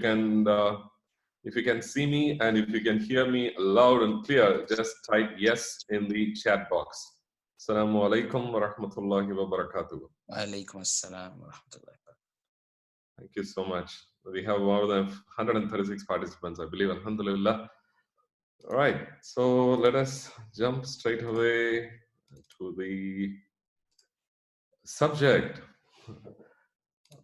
can see me and if you can hear me loud and clear, just type yes in the chat box. Assalamu alaikum wa rahmatullahi wa barakatuh. Wa alaikum assalam wa rahmatullahi wa barakatuh. Thank you so much. We have more than 136 participants, I believe. Alhamdulillah. All right, so let us jump straight away to the subject.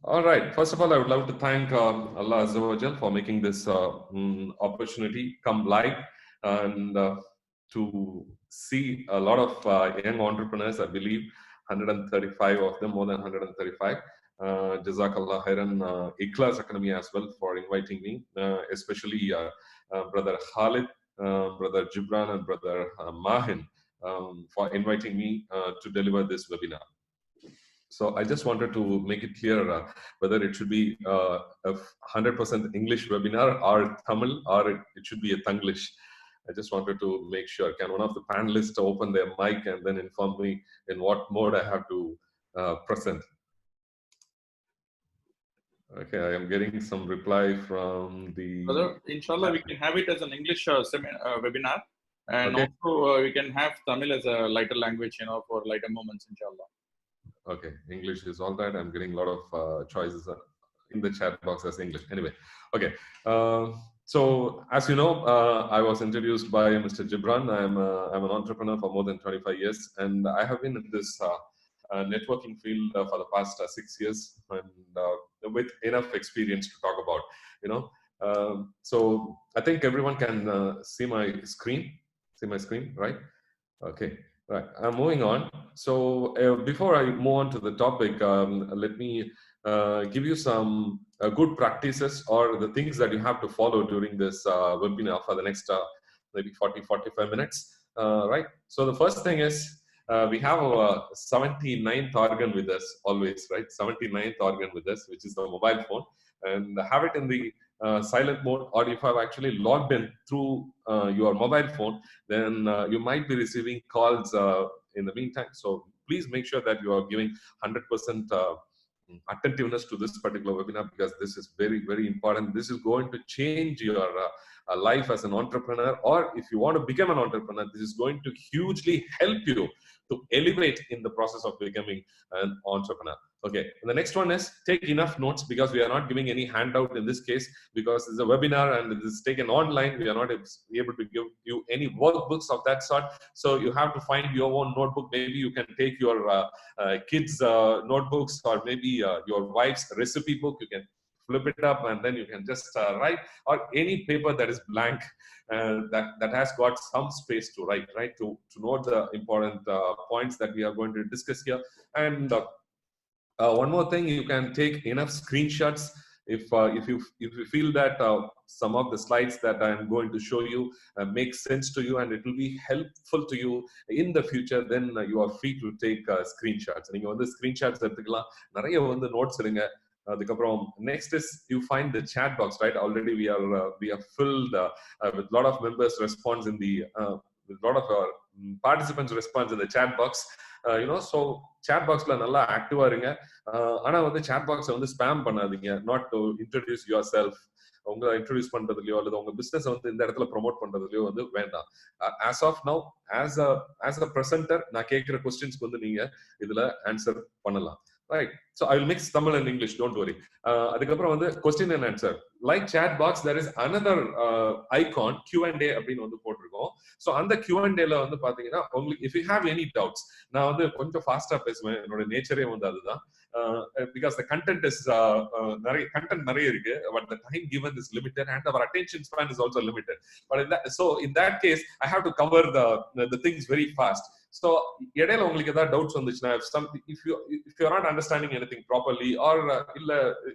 All right, first of all, I would love to thank Allah Azza wa Jal for making this opportunity come live and to see a lot of young entrepreneurs, I believe 135 of them, more than 135. Jazakallah khairan, Iklas Academy as well for inviting me, especially Brother Khalid, Brother Gibran and Brother Mahin for inviting me to deliver this webinar. So I just wanted to make it clear whether it should be a 100% English webinar or Tamil, or it should be a Tanglish. I just wanted to make sure. Can one of the panelists open their mic and then inform me in what mode I have to present? Okay, I am getting some reply from the... Brother, inshallah, we can have it as an English webinar. And okay. Also, we can have Tamil as a lighter language, for lighter moments, inshallah. Okay, English is all right. I'm getting a lot of choices in the chat box as English. Anyway, okay. So as you know, I was introduced by Mr. Gibran. I'm an entrepreneur for more than 25 years, and I have been in this networking field for the past 6 years, and with enough experience to talk about. So I think everyone can see my screen. See my screen, right? Okay. Right, I'm moving on. So before I move on to the topic, let me give you some good practices or the things that you have to follow during this webinar for the next maybe 40-45 minutes. Right. So the first thing is we have our 79th organ with us always, right? 79th organ with us, which is the mobile phone, and have it in the silent mode, or if I've actually logged in through your mobile phone, then you might be receiving calls in the meantime. So please make sure that you are giving 100% attentiveness to this particular webinar, because this is very, very important. This is going to change your life as an entrepreneur, or if you want to become an entrepreneur, this is going to hugely help you to elevate in the process of becoming an entrepreneur. Okay, and the next one is take enough notes, because we are not giving any handout in this case, because it's a webinar and it is taken online. We are not able to give you any workbooks of that sort. So you have to find your own notebook. Maybe you can take your kids' notebooks, or maybe your wife's recipe book. You can flip it up and then you can just write, or any paper that is blank that has got some space to write, right? To note the important points that we are going to discuss here. And one more thing, you can take enough screenshots if you feel that some of the slides that I am going to show you make sense to you and it will be helpful to you in the future. Then you are free to take screenshots. And you want the screenshots that notes. Next is you find the chat box, right? Already we are filled with a lot of members response in the with a lot of participants response in the chat box. So chat box la nalla active irunga, ana vandu chat box vandu spam pannadinga, not to introduce yourself. உங்களை introduce பண்றதுலயோ அல்லது உங்க business வந்து இந்த இடத்துல promote பண்றதுலயோ வந்து வேண்டாம். as of now as a presenter நான் கேட்கிற क्वेश्चंस्க்கு வந்து நீங்க இதுல ஆன்சர் பண்ணலாம். Right. So I will mix Tamil and English, don't worry. Adukapra vandu question and answer. Like chat box, there is another icon, Q&A அப்படினு வந்து போட்டுருக்கோம். So அந்த Q&A ல வந்து பாத்தீங்கன்னா உங்களுக்கு if you have any doubts, நான் வந்து கொஞ்சம் ஃபாஸ்டா பேசுவேன். என்னோட நேச்சரே வந்து அதுதான். Because the content is நிறைய இருக்கு, but the time given is limited and our attention span is also limited. But in that case, I have to cover the things very fast. So இடையில உங்களுக்கு ஏதாவது டவுட்ஸ் வந்துச்சுன்னா, if you are not understanding anything properly, or இல்ல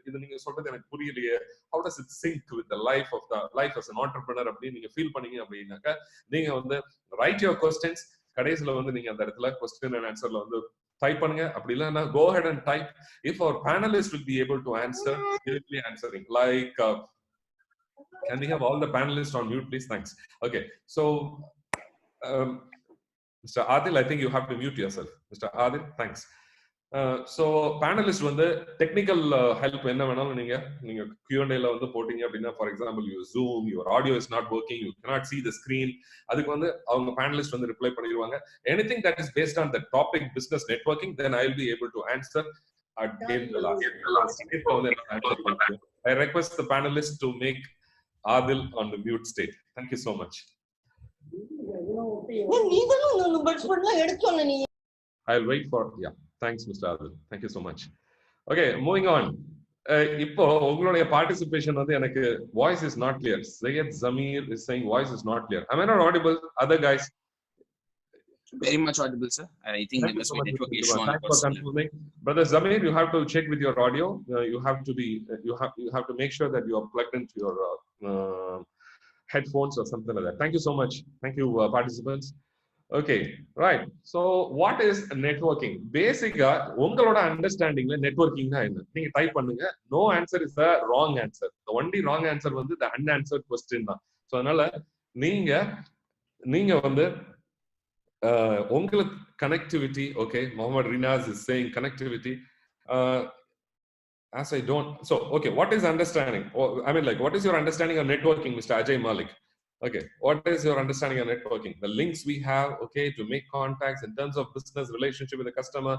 இது நீங்க சொல்றது எனக்கு புரியலையே, how does it sync with the life as an entrepreneur அப்படி நீங்க ஃபீல் பண்ணீங்க அப்படின்னாக்க, நீங்க வந்து write your questions. கடைசில வந்து நீங்க அந்த இடத்துல question and answerல வந்து type பண்ணுங்க. அப்படி இல்லைன்னா go ahead and type. If our panelists will be able to answer, they will be answering. Like can we have all the panelists on mute, please? Thanks. Okay, so Mr. Adil, I think you have to mute yourself. Mr. Adil, thanks. So panelist வந்து technical help என்ன வேணாலும் நீங்க Q&A ல வந்து போட்டீங்க அப்படின்னா, for example you Zoom, your audio is not working, you cannot see the screen, அதுக்கு வந்து அவங்க panelist வந்து reply பண்ணிடுவாங்க. Anything that is based on the topic business networking, then I will be able to answer at the end of the last. I request the panelists to make Adil on the mute state. Thank you so much. I'll wait for, yeah. Thanks, Mr. Adil. Thank you so much. Okay, moving on. இப்போ உங்களுடைய participation வந்து எனக்கு voice is not clear. Sayed Zamir is saying voice is not clear. Am I not audible? Other guys? Very much audible, sir. I think there must be network issue on Thanks for confirming. Brother Zamir, you have to check with your audio. You have to make sure that you are plugged into your headphones or something like that. Thank you so much. Thank you, participants. Okay, right. So what is networking? Basically, உங்களோட understandingல networking னா என்ன? நீங்க type பண்ணுங்க. No answer is the wrong answer. The only wrong answer வந்து the unanswered question தான். So அதனால நீங்க வந்து உங்களுக்கு connectivity, okay, Mohamed Riaz is saying connectivity. As I don't, so okay, what is understanding? I mean, like, what is your understanding of networking, Mr. Ajay Malik? Okay, what is your understanding of networking? The links we have, okay, to make contacts in terms of business relationship with the customer,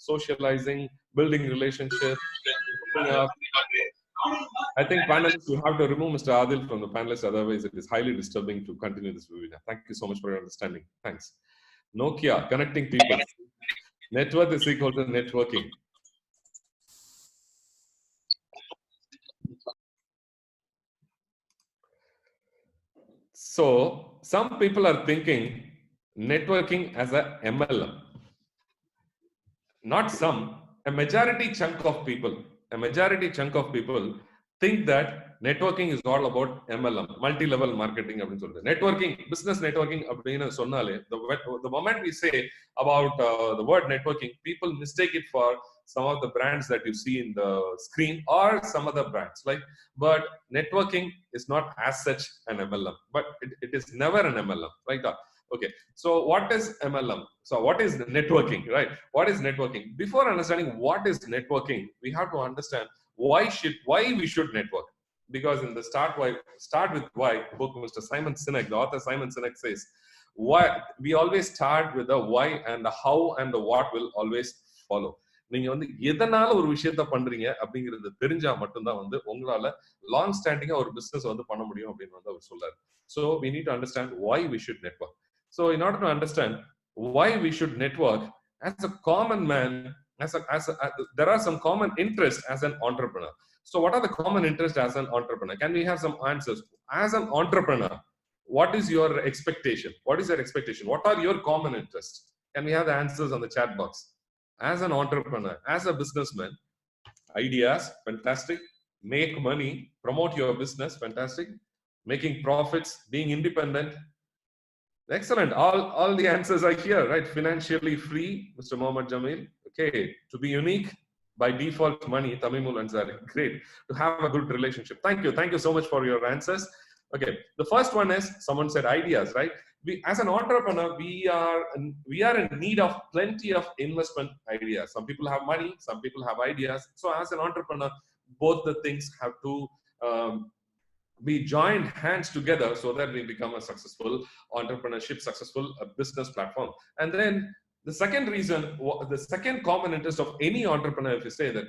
socializing, building relationships. I think panelists, you have to remove Mr. Adil from the panelists, otherwise it is highly disturbing to continue this webinar. Thank you so much for your understanding. Thanks. Nokia, connecting people. Network is equal to networking. So some people are thinking networking as a MLM. Not some, a majority chunk of people think that networking is all about MLM, multi-level marketing. Networking, business networking, the moment we say about the word networking, people mistake it for some of the brands that you see in the screen or some other brands. But networking is not as such an MLM, but it is never an MLM, right? Okay, so what is MLM? So what is networking, right? What is networking? Before understanding what is networking, we have to understand why we should network. Because in the start with why book, Mr. Simon Sinek, the author Simon Sinek says, why we always start with the why, and the how and the what will always follow. நீங்க வந்து எதனால ஒரு விஷயத்தை பண்றீங்க அப்படிங்கிறது தெரிஞ்சா மட்டும்தான் வந்து உங்களால லாங் ஸ்டாண்டிங்கா ஒரு பிசினஸ் வந்து பண்ண முடியும் அப்படின்னு வந்து அவர் சொல்றாரு. So we need to understand why we should network. So in order to understand why we should network, as a common man, there are some common interests as an entrepreneur. So what are the common interests as an entrepreneur? Can we have some answers? As an entrepreneur, what is your expectation? What is your expectation? What are your common interests? Can we have the answers on the chat box? As an entrepreneur, as a businessman, ideas, fantastic. Make money, promote your business, fantastic. Making profits, being independent, excellent. All the answers are here, right? Financially free, Mr. Mohammad Jamil. Okay, to be unique, by default money, Tamimul Ansari. Great. To have a good relationship. Thank you so much for your answers. Okay, the first one is, someone said ideas, right? We, as an entrepreneur, we are in need of plenty of investment ideas. Some people have money, some people have ideas. So as an entrepreneur, both the things have to be joined hands together so that we become a successful entrepreneurship, successful business platform. And then the second reason, the second common interest of any entrepreneur, if you say that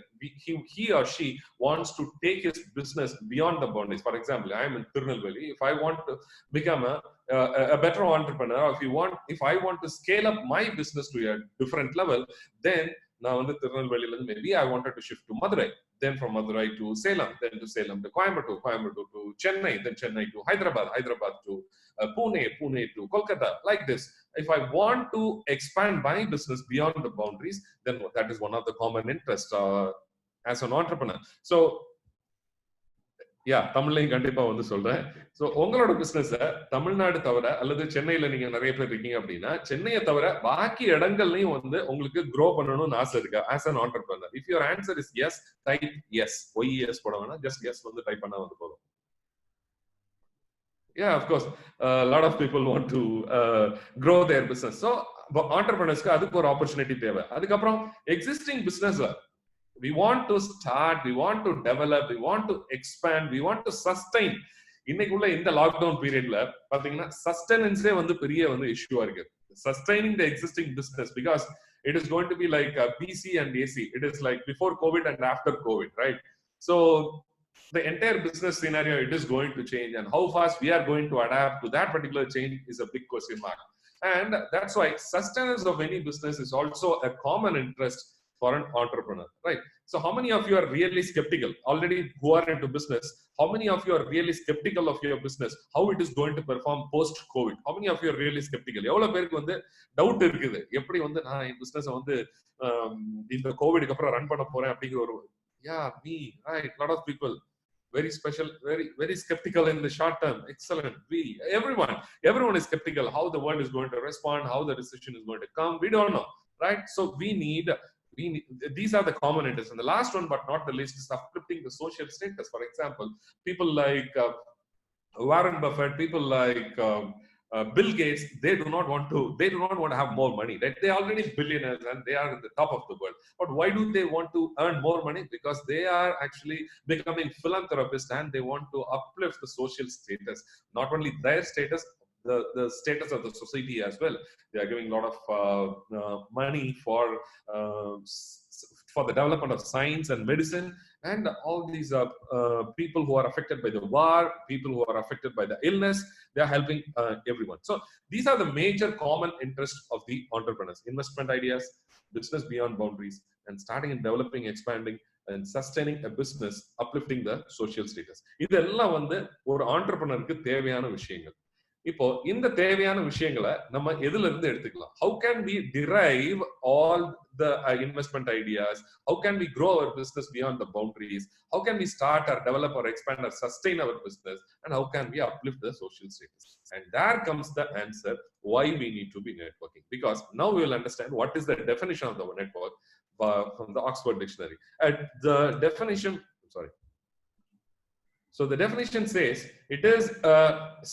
he or she wants to take his business beyond the boundaries. For example, I am in Tirunelveli. If I want to become a better entrepreneur, or if I want to scale up my business to a different level, then now in the Tirunelveli, maybe I wanted to shift to Madurai. Then from Madurai to Salem, then to Salem to Coimbatore, Coimbatore to Chennai, then Chennai to Hyderabad, Hyderabad to Pune, Pune to Kolkata, like this. If I want to expand my business beyond the boundaries, then that is one of the common interests as an entrepreneur. So, yeah, தமிழ்லையும் கண்டிப்பா வந்து சொல்றேன். So உங்களோட business Tamil Nadu தவிர அல்லது சென்னையில நீங்க நிறைய பேர் இருக்கீங்க அப்படின்னா, சென்னையை தவிர பாக்கி இடங்கள்லயும் வந்து உங்களுக்கு grow பண்ணணும்னு ஆசை இருக்கா as an entrepreneur? If your answer is yes, type yes. yes போட வேணாம், just yes வந்து டைப் பண்ணா வந்து போதும். Yeah, of course, a lot of people want to grow their business. So entrepreneursக்கு அதுக்கு ஒரு opportunity தேவை. அதுக்கப்புறம் existing businessல we want to start, we want to develop, we want to expand, we want to sustain. இன்னைக்குள்ள இந்த lockdown பீரியட்ல பாத்தீங்கன்னா சஸ்டெனன்ஸே வந்து பெரிய வந்து இஷ்யூவா இருக்கு. Sustaining the existing business, because it is going to be like BC and AC. It is like before COVID and after COVID, right? So the entire business scenario, it is going to change, and how fast we are going to adapt to that particular change is a big question mark. And that's why sustenance of any business is also a common interest for an entrepreneur, right? So how many of you are really skeptical already who are into business? How many of you are really skeptical of your business, how it is going to perform post COVID? How many of you are really skeptical? எவ்வளவு பேருக்கு வந்து doubt இருக்குது, எப்படி வந்து நான் இந்த business வந்து இந்த கோவிட்க்கு அப்புறம் ரன் பண்ண போறேன் அப்படிங்கிற ஒரு me, right? Lot of people very special, very skeptical in the short term. Excellent. Everyone is skeptical how the world is going to respond, how the recession is going to come. We don't know, right? So we need these are the common interests. And the last one, but not the least, is uplifting the social status. For example, people like Warren Buffett, people like Bill Gates, they do not want to have more money, right? They are already billionaires and they are at the top of the world. But why do they want to earn more money? Because they are actually becoming philanthropists and they want to uplift the social status, not only their status, the status of the society as well. They are giving a lot of money for the development of science and medicine, and all these people who are affected by the war, people who are affected by the illness, they are helping everyone. So these are the major common interests of the entrepreneurs: investment ideas, business beyond boundaries, and starting and developing, expanding and sustaining a business, uplifting the social status. இதெல்லாம் வந்து ஒரு entrepreneurக்கு தேவையான விஷயங்கள். இப்போ இந்த தேவையான விஷயங்களை நம்ம எதுல இருந்து எடுத்துக்கலாம்? How can we derive all the investment ideas? How can we grow our business beyond the boundaries? How can we start or develop or expand or sustain our business? And how can we uplift the social status? And there comes the answer why we need to be networking. Because now we will understand what is the definition of the network from the Oxford Dictionary. The definition, sorry. So the definition says it is a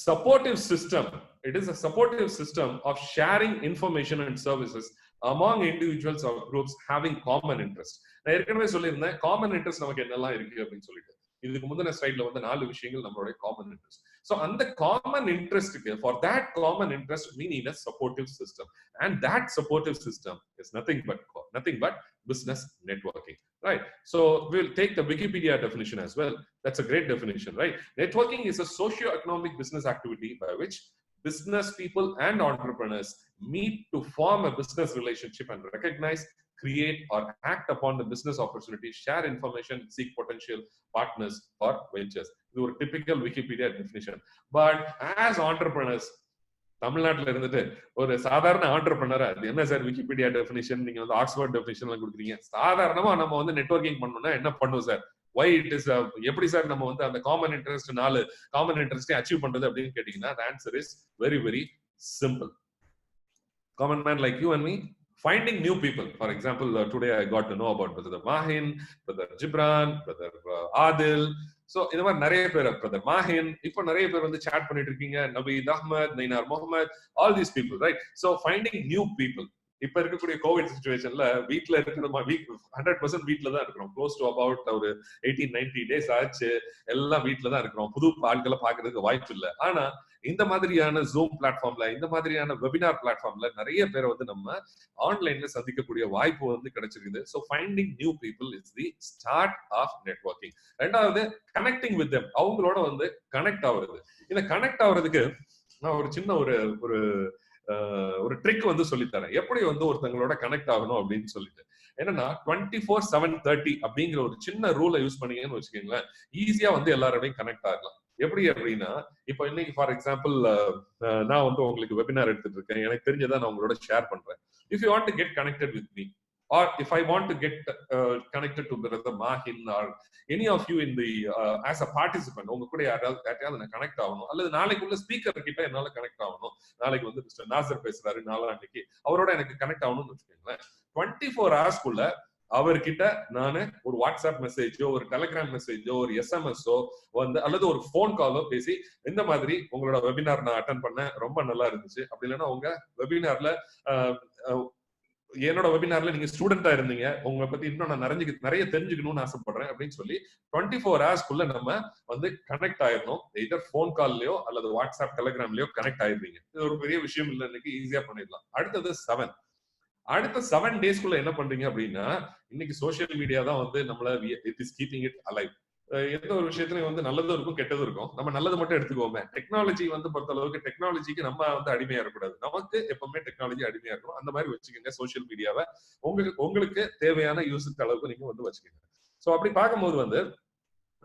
supportive system. It is a supportive system of sharing information and services among individuals or groups having common interest. நான் ஏற்கனவே சொல்லியிருந்தேன் common interest நமக்கு என்னெல்லாம் இருக்கு அப்படின்னு சொல்லிட்டு. இதுக்கு முந்தின ஸ்லைட்ல வந்து 4 விஷயங்கள் நம்மளோட common interest. So அந்த common interestக்கு, for that common interest, we need a supportive system, and that supportive system is nothing but business networking, right? So we'll take the Wikipedia definition as well. That's a great definition, right? Networking is a socio-economic business activity by which business people and entrepreneurs meet to form a business relationship and recognize, create or act upon the business opportunity, share information, seek potential partners or ventures. This is a typical Wikipedia definition. But as entrepreneurs, தமிழ்நாட்டில் இருந்துட்டு ஒரு சாதாரண ஆண்டர்பிரனரா என்ன sir Wikipedia definition, நீங்க வந்து Oxford definition எல்லாம் கொடுக்குறீங்க, சாதாரணமா நம்ம வந்து நெட்வொர்க்கிங் பண்ணணும்னா என்ன பண்ணுவோம் சார்? why it is எப்படி சார் நம்ம வந்து அந்த காமன் இன்ட்ரெஸ்ட் 4 காமன் இன்ட்ரெஸ்டை அச்சீவ் பண்றது அப்படின்னு கேட்டீங்கன்னா the answer is very very simple. Common man like you and me, finding new people. For example, today I got to know about brother Mahin, brother Gibran, brother Adil. So இந்த மாதிரி நிறைய பேர், brother Mahin, இப்போ நிறைய பேர் வந்து chat பண்ணிட்டு இருக்கீங்க, Naveed Ahmed, Nainar Mohammed, all these people, right? So finding new people. இப்ப இருக்கக்கூடிய கோவிட் சிச்சுவேஷன்ல வீட்டுல இருக்கிற 100% வீட்டுல தான் இருக்கிறோம். க்ளோஸ் டு அபவுட் ஒரு 18-90 days ஆச்சு, எல்லாம் வீட்டுல தான் இருக்கிறோம். புது ஆட்களை பாக்குறதுக்கு வாய்ப்பு இல்லை. ஆனா இந்த மாதிரியான ஜூம் பிளாட்ஃபார்ம்ல, இந்த மாதிரியான வெபினார் பிளாட்ஃபார்ம்ல நிறைய பேரை வந்து நம்ம ஆன்லைன்ல சந்திக்கக்கூடிய வாய்ப்பு வந்து கிடைச்சிருக்குது. So finding new people is the start of networking. ரெண்டாவது கனெக்டிங் வித் தெம், அவங்களோட வந்து கனெக்ட் ஆகுறது. இந்த கனெக்ட் ஆகுறதுக்கு நான் ஒரு சின்ன ஒரு ட்ரிக் வந்து சொல்லித்தரேன், எப்படி வந்து ஒருத்தங்களோட கனெக்ட் ஆகணும் அப்படின்னு சொல்லிட்டு. என்னன்னா 24/7/30 அப்படிங்கிற ஒரு சின்ன ரூலை யூஸ் பண்ணீங்கன்னு வச்சுக்கோங்களேன், ஈஸியா வந்து எல்லாரோடையும் கனெக்ட் ஆகலாம். எப்படி அப்படின்னா, இப்போ இன்னைக்கு ஃபார் எக்ஸாம்பிள் நான் வந்து உங்களுக்கு வெபினார் எடுத்துட்டு இருக்கேன், எனக்கு தெரிஞ்சதை நான் உங்களோட ஷேர் பண்றேன். If you want to get connected with me, or if I want to get connected to brother Mahin or any of you in the as a participant, உங்க கூட யாரையாவது நான் கனெக்ட் ஆகணும், அல்லது நாளைக்கு உள்ள ஸ்பீக்கர் கிட்ட என்னால கனெக்ட் ஆகணும், நாளைக்கு வந்து மிஸ்டர் நாசர் பேசுறாரு நாளைக்கு, அவரோட எனக்கு கனெக்ட் ஆகணும்னு வச்சுக்கோங்களேன், 24 hours அவர்கிட்ட நான் ஒரு வாட்ஸ்அப் மெசேஜோ ஒரு டெலிகிராம் மெசேஜோ ஒரு எஸ்எம்எஸ்ஓ வந்து அல்லது ஒரு போன் காலோ பேசி இந்த மாதிரி உங்களோட வெபினார் நான் அட்டன் பண்ணேன், ரொம்ப நல்லா இருந்துச்சு. அப்படி இல்லைன்னா உங்க வெபினார்ல என்னோட வெபினார்ல நீங்க ஸ்டூடெண்டா இருந்தீங்க, உங்களை பத்தி இன்னும் நான் நிறைய தெரிஞ்சுக்கணும்னு ஆசைப்படுறேன் அப்படின்னு சொல்லி 24 ஹவர்ஸ்க்குள்ள நம்ம வந்து கனெக்ட் ஆயிடணும். எதர் போன் கால்லயோ அல்லது வாட்ஸ்அப் டெலிகிராம்லயோ கனெக்ட் ஆயிடுறீங்க. இது ஒரு பெரிய விஷயம் இல்லை, இன்னைக்கு ஈஸியா பண்ணிடலாம். அடுத்தது 7. அடுத்த 7 டேஸ்க்குள்ள என்ன பண்றீங்க அப்படின்னா, இன்னைக்கு சோசியல் மீடியா தான் வந்து நம்மள it is keeping it alive. எந்த ஒரு விஷயத்துலயும் வந்து நல்லதும் இருக்கும் கெட்டதும் இருக்கும். நம்ம நல்லது மட்டும் எடுத்துக்கோமே. டெக்னாலஜி வந்து பொறுத்த அளவுக்கு டெக்னாலஜிக்கு நம்ம வந்து அடிமையா இருக்கக்கூடாது. நமக்கு எப்பவுமே டெக்னாலஜி அடிமையா இருக்கணும். அந்த மாதிரி வச்சுக்கோங்க சோசியல் மீடியாவை. உங்களுக்கு தேவையான யூஸுக்கு அளவுக்கு நீங்க வந்து வச்சுக்கோங்க. சோ அப்படி பார்க்கும்போது வந்து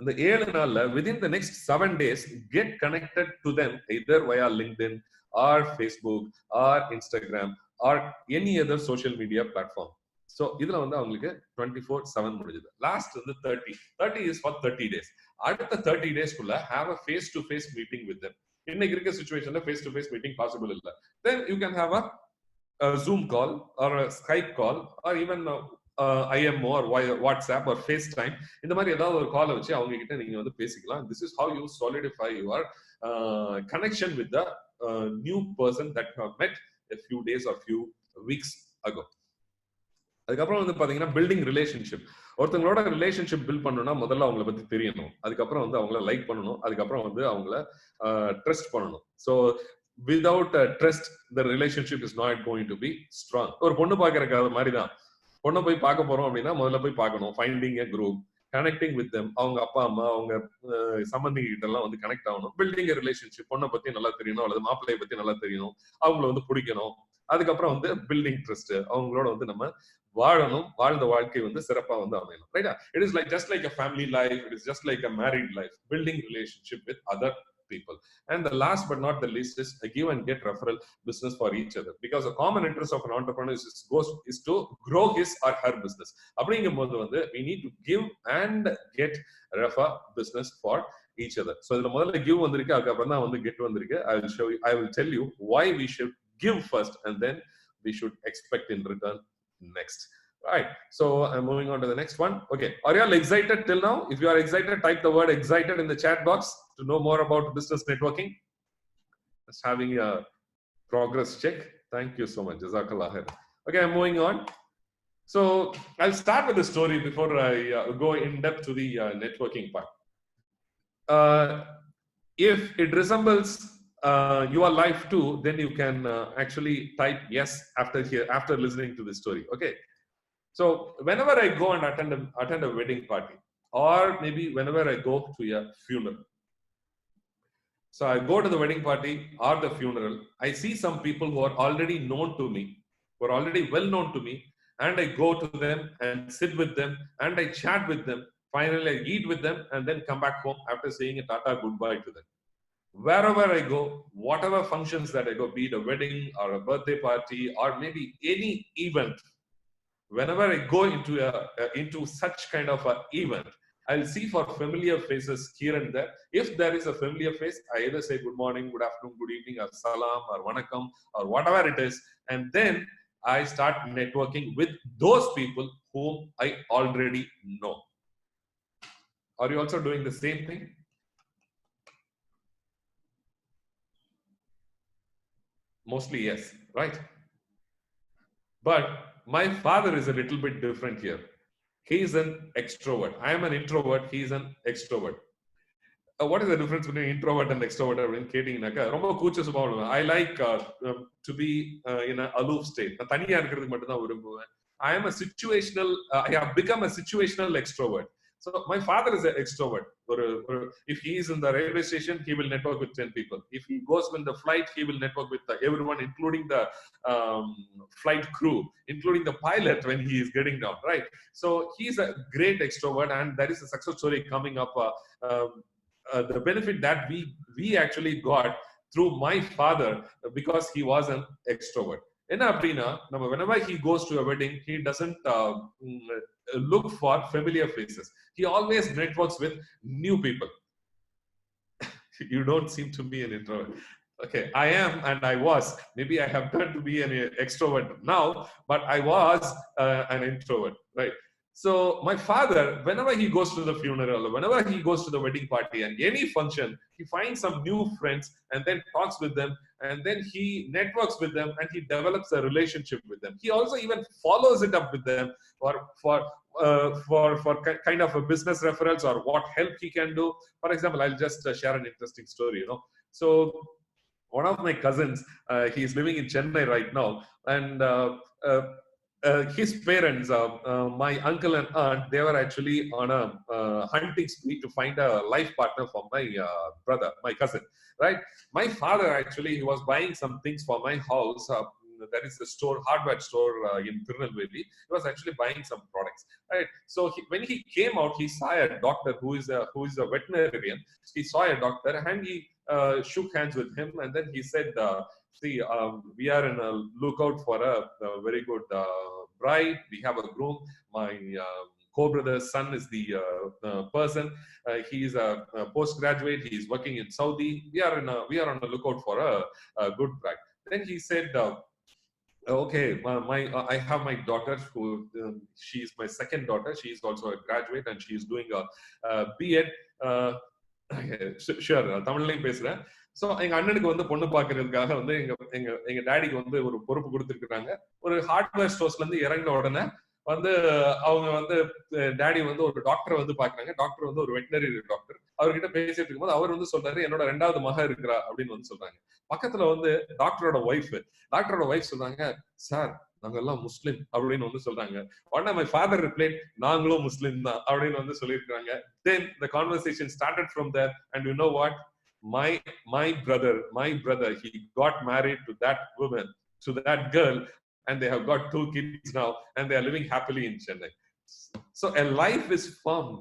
இந்த 7 நாள்ல within the next 7 days get connected to them either via LinkedIn or Facebook or Instagram or any other social media platform. So இதுல வந்து அவங்களுக்கு 24/7 முடிஞ்சது. லாஸ்ட் வந்து 30 is for 30 days. அடுத்த 30 daysக்குள்ள have a face to face meeting with them. இன்னைக்கு இருக்க சிச்சுவேஷன்ல face to face meeting possible இல்ல. Then you can have a Zoom call or a Skype call or even IMO or WhatsApp or FaceTime. இந்த மாதிரி ஏதாவது ஒரு காலை வச்சு அவங்க கிட்ட நீங்க வந்து பேசிக்கலாம். This is how you solidify your connection with the new person that you have met a few days or few weeks ago. அதுக்கப்புறம் வந்து பாத்தீங்கன்னா பில்டிங் ரிலேஷன்ஷிப். ஒருத்தவங்களோட ரிலேஷன்ஷிப் பில்ட் பண்ணணும்னா முதல்ல அவங்கள பத்தி தெரியணும். அதுக்கப்புறம் வந்து அவங்கள லைக் பண்ணணும். அதுக்கப்புறம் வந்து அவங்கள ட்ரஸ்ட் பண்ணணும். So without trust the relationship is not going to be strong. ஒரு பொண்ணு பாக்குற மாதிரி தான். பொண்ணை போய் பார்க்க போறோம் அப்படின்னா முதல்ல போய் பார்க்கணும். Finding a group, connecting with them, அவங்க அப்பா அம்மா அவங்க சம்பந்திங்க கிட்ட எல்லாம் வந்து கனெக்ட் ஆகணும். பில்டிங் ரிலேஷன்ஷிப், பொண்ணை பத்தி நல்லா தெரியணும் அல்லது மாப்பிள்ளையை பத்தி நல்லா தெரியணும், அவங்கள வந்து பிடிக்கணும். அதுக்கப்புறம் வந்து பில்டிங் ட்ரஸ்ட், அவங்களோட வந்து நம்ம வாழணும், வாழ்ந்த வாழ்க்கை வந்து சிறப்பா வந்து அமையணும். ரைட்டா? It is like just like a family life, it is just like a married life, building relationship with other people. And the last but not the least is a give and get referral business for each other, because the common interest of an entrepreneur is to grow his or her business. அப்படிங்கும்போது வந்து we need to give and get refer business for each other. So இதுல முதல்ல give வந்திருக்கு, அதுக்கப்புறம் தான் வந்து get வந்திருக்கு. I will tell you why we should give first and then we should expect in return next. Right, so I'm moving on to the next one. Okay, are you all excited till now? If you are excited, type the word excited in the chat box to know more about business networking. Just having a progress check. Thank you so much. Jazakallah khair. Okay, I'm moving on. So I'll start with the story before I go in depth to the networking part. If it resembles your life too, then you can actually type yes after listening to this story. Okay, so whenever I go and attend a wedding party, or maybe whenever I go to a funeral, so I go to the wedding party or the funeral, I see some people who are already known to me, who are already well known to me, and I go to them and sit with them and I chat with them. Finally, I eat with them and then come back home after saying a tata goodbye to them. Wherever I go, whatever functions that I go, be it a wedding or a birthday party or maybe any event, whenever I go into such kind of an event, I'll see for familiar faces here and there. If there is a familiar face, I either say good morning, good afternoon, good evening, or salam, or vanakkam, or whatever it is, and then I start networking with those people whom I already know. Are you also doing the same thing? Mostly yes, right? But my father is a little bit different here. He is an extrovert. I am an introvert. He is an extrovert. What is the difference between introvert and extrovert? I like to be in an aloof state. I am a situational, I have become a situational extrovert. So my father is an extrovert. If he is in the railway station, he will network with 10 people. If he goes in the flight, he will network with everyone, including the flight crew, including the pilot when he is getting down, right? So he is a great extrovert, and there is a success story coming up. The benefit that we actually got through my father, because he was an extrovert. Whenever he goes to a wedding, he doesn't look for familiar faces. He always networks with new people. You don't seem to be an introvert. Okay, I am, and I was. Maybe I have turned to be an extrovert now, but I was an introvert, right? So my father, whenever he goes to the funeral, whenever he goes to the wedding party and any function, he finds some new friends and then talks with them, and then he networks with them and he develops a relationship with them. He also even follows it up with them for kind of a business referrals or what help he can do. For example, I'll just share an interesting story. So one of my cousins, he is living in Chennai right now, and his parents, my uncle and aunt, they were actually on a hunting spree to find a life partner for my brother, my cousin, right? My father actually, he was buying some things for my house. There is a store, hardware store in Tirunelveli. He was actually buying some products, right? So when he came out, he saw a doctor who is a veterinarian. He saw a doctor and he shook hands with him, and then he said, see, we are in a lookout for a very good bride. We have a groom. My co-brother's son is the person. He is a postgraduate. He is working in Saudi. We are on a lookout for a good bride. Then he said, okay, I have my daughter who she is my second daughter. She is also a graduate and she is doing a B.Ed. Sure, தமிழ்லையும் பேசுறேன். So எங்க அண்ணனுக்கு வந்து பொண்ணு பாக்குறதுக்காக வந்து எங்க டாடிக்கு வந்து ஒரு பொறுப்பு கொடுத்துருக்காங்க. ஒரு ஹார்ட்வேர் ஸ்டோர்ஸ்ல இருந்து இறங்கின உடனே வந்து அவங்க வந்து டாடி வந்து ஒரு டாக்டரை வந்து பாக்குறாங்க. டாக்டர் வந்து ஒரு வெட்டினரி டாக்டர். அவர்கிட்ட பேசிட்டு இருக்கும்போது அவர் வந்து சொல்றாரு, என்னோட 2வது மக இருக்கிறா அப்படின்னு வந்து சொல்றாங்க. பக்கத்துல வந்து டாக்டரோட ஒய்ஃப் சொல்றாங்க, சார் நாங்க எல்லாம் முஸ்லிம் அப்படின்னு வந்து சொல்றாங்க. உடனே my father replied, நாங்களும் முஸ்லிம் தான் அப்படின்னு வந்து சொல்லியிருக்காங்க. Then the conversation started from there, and you know what? My brother, he got married to that woman, to that girl, and they have got 2 kids now, and they are living happily in Chennai. So a life is formed,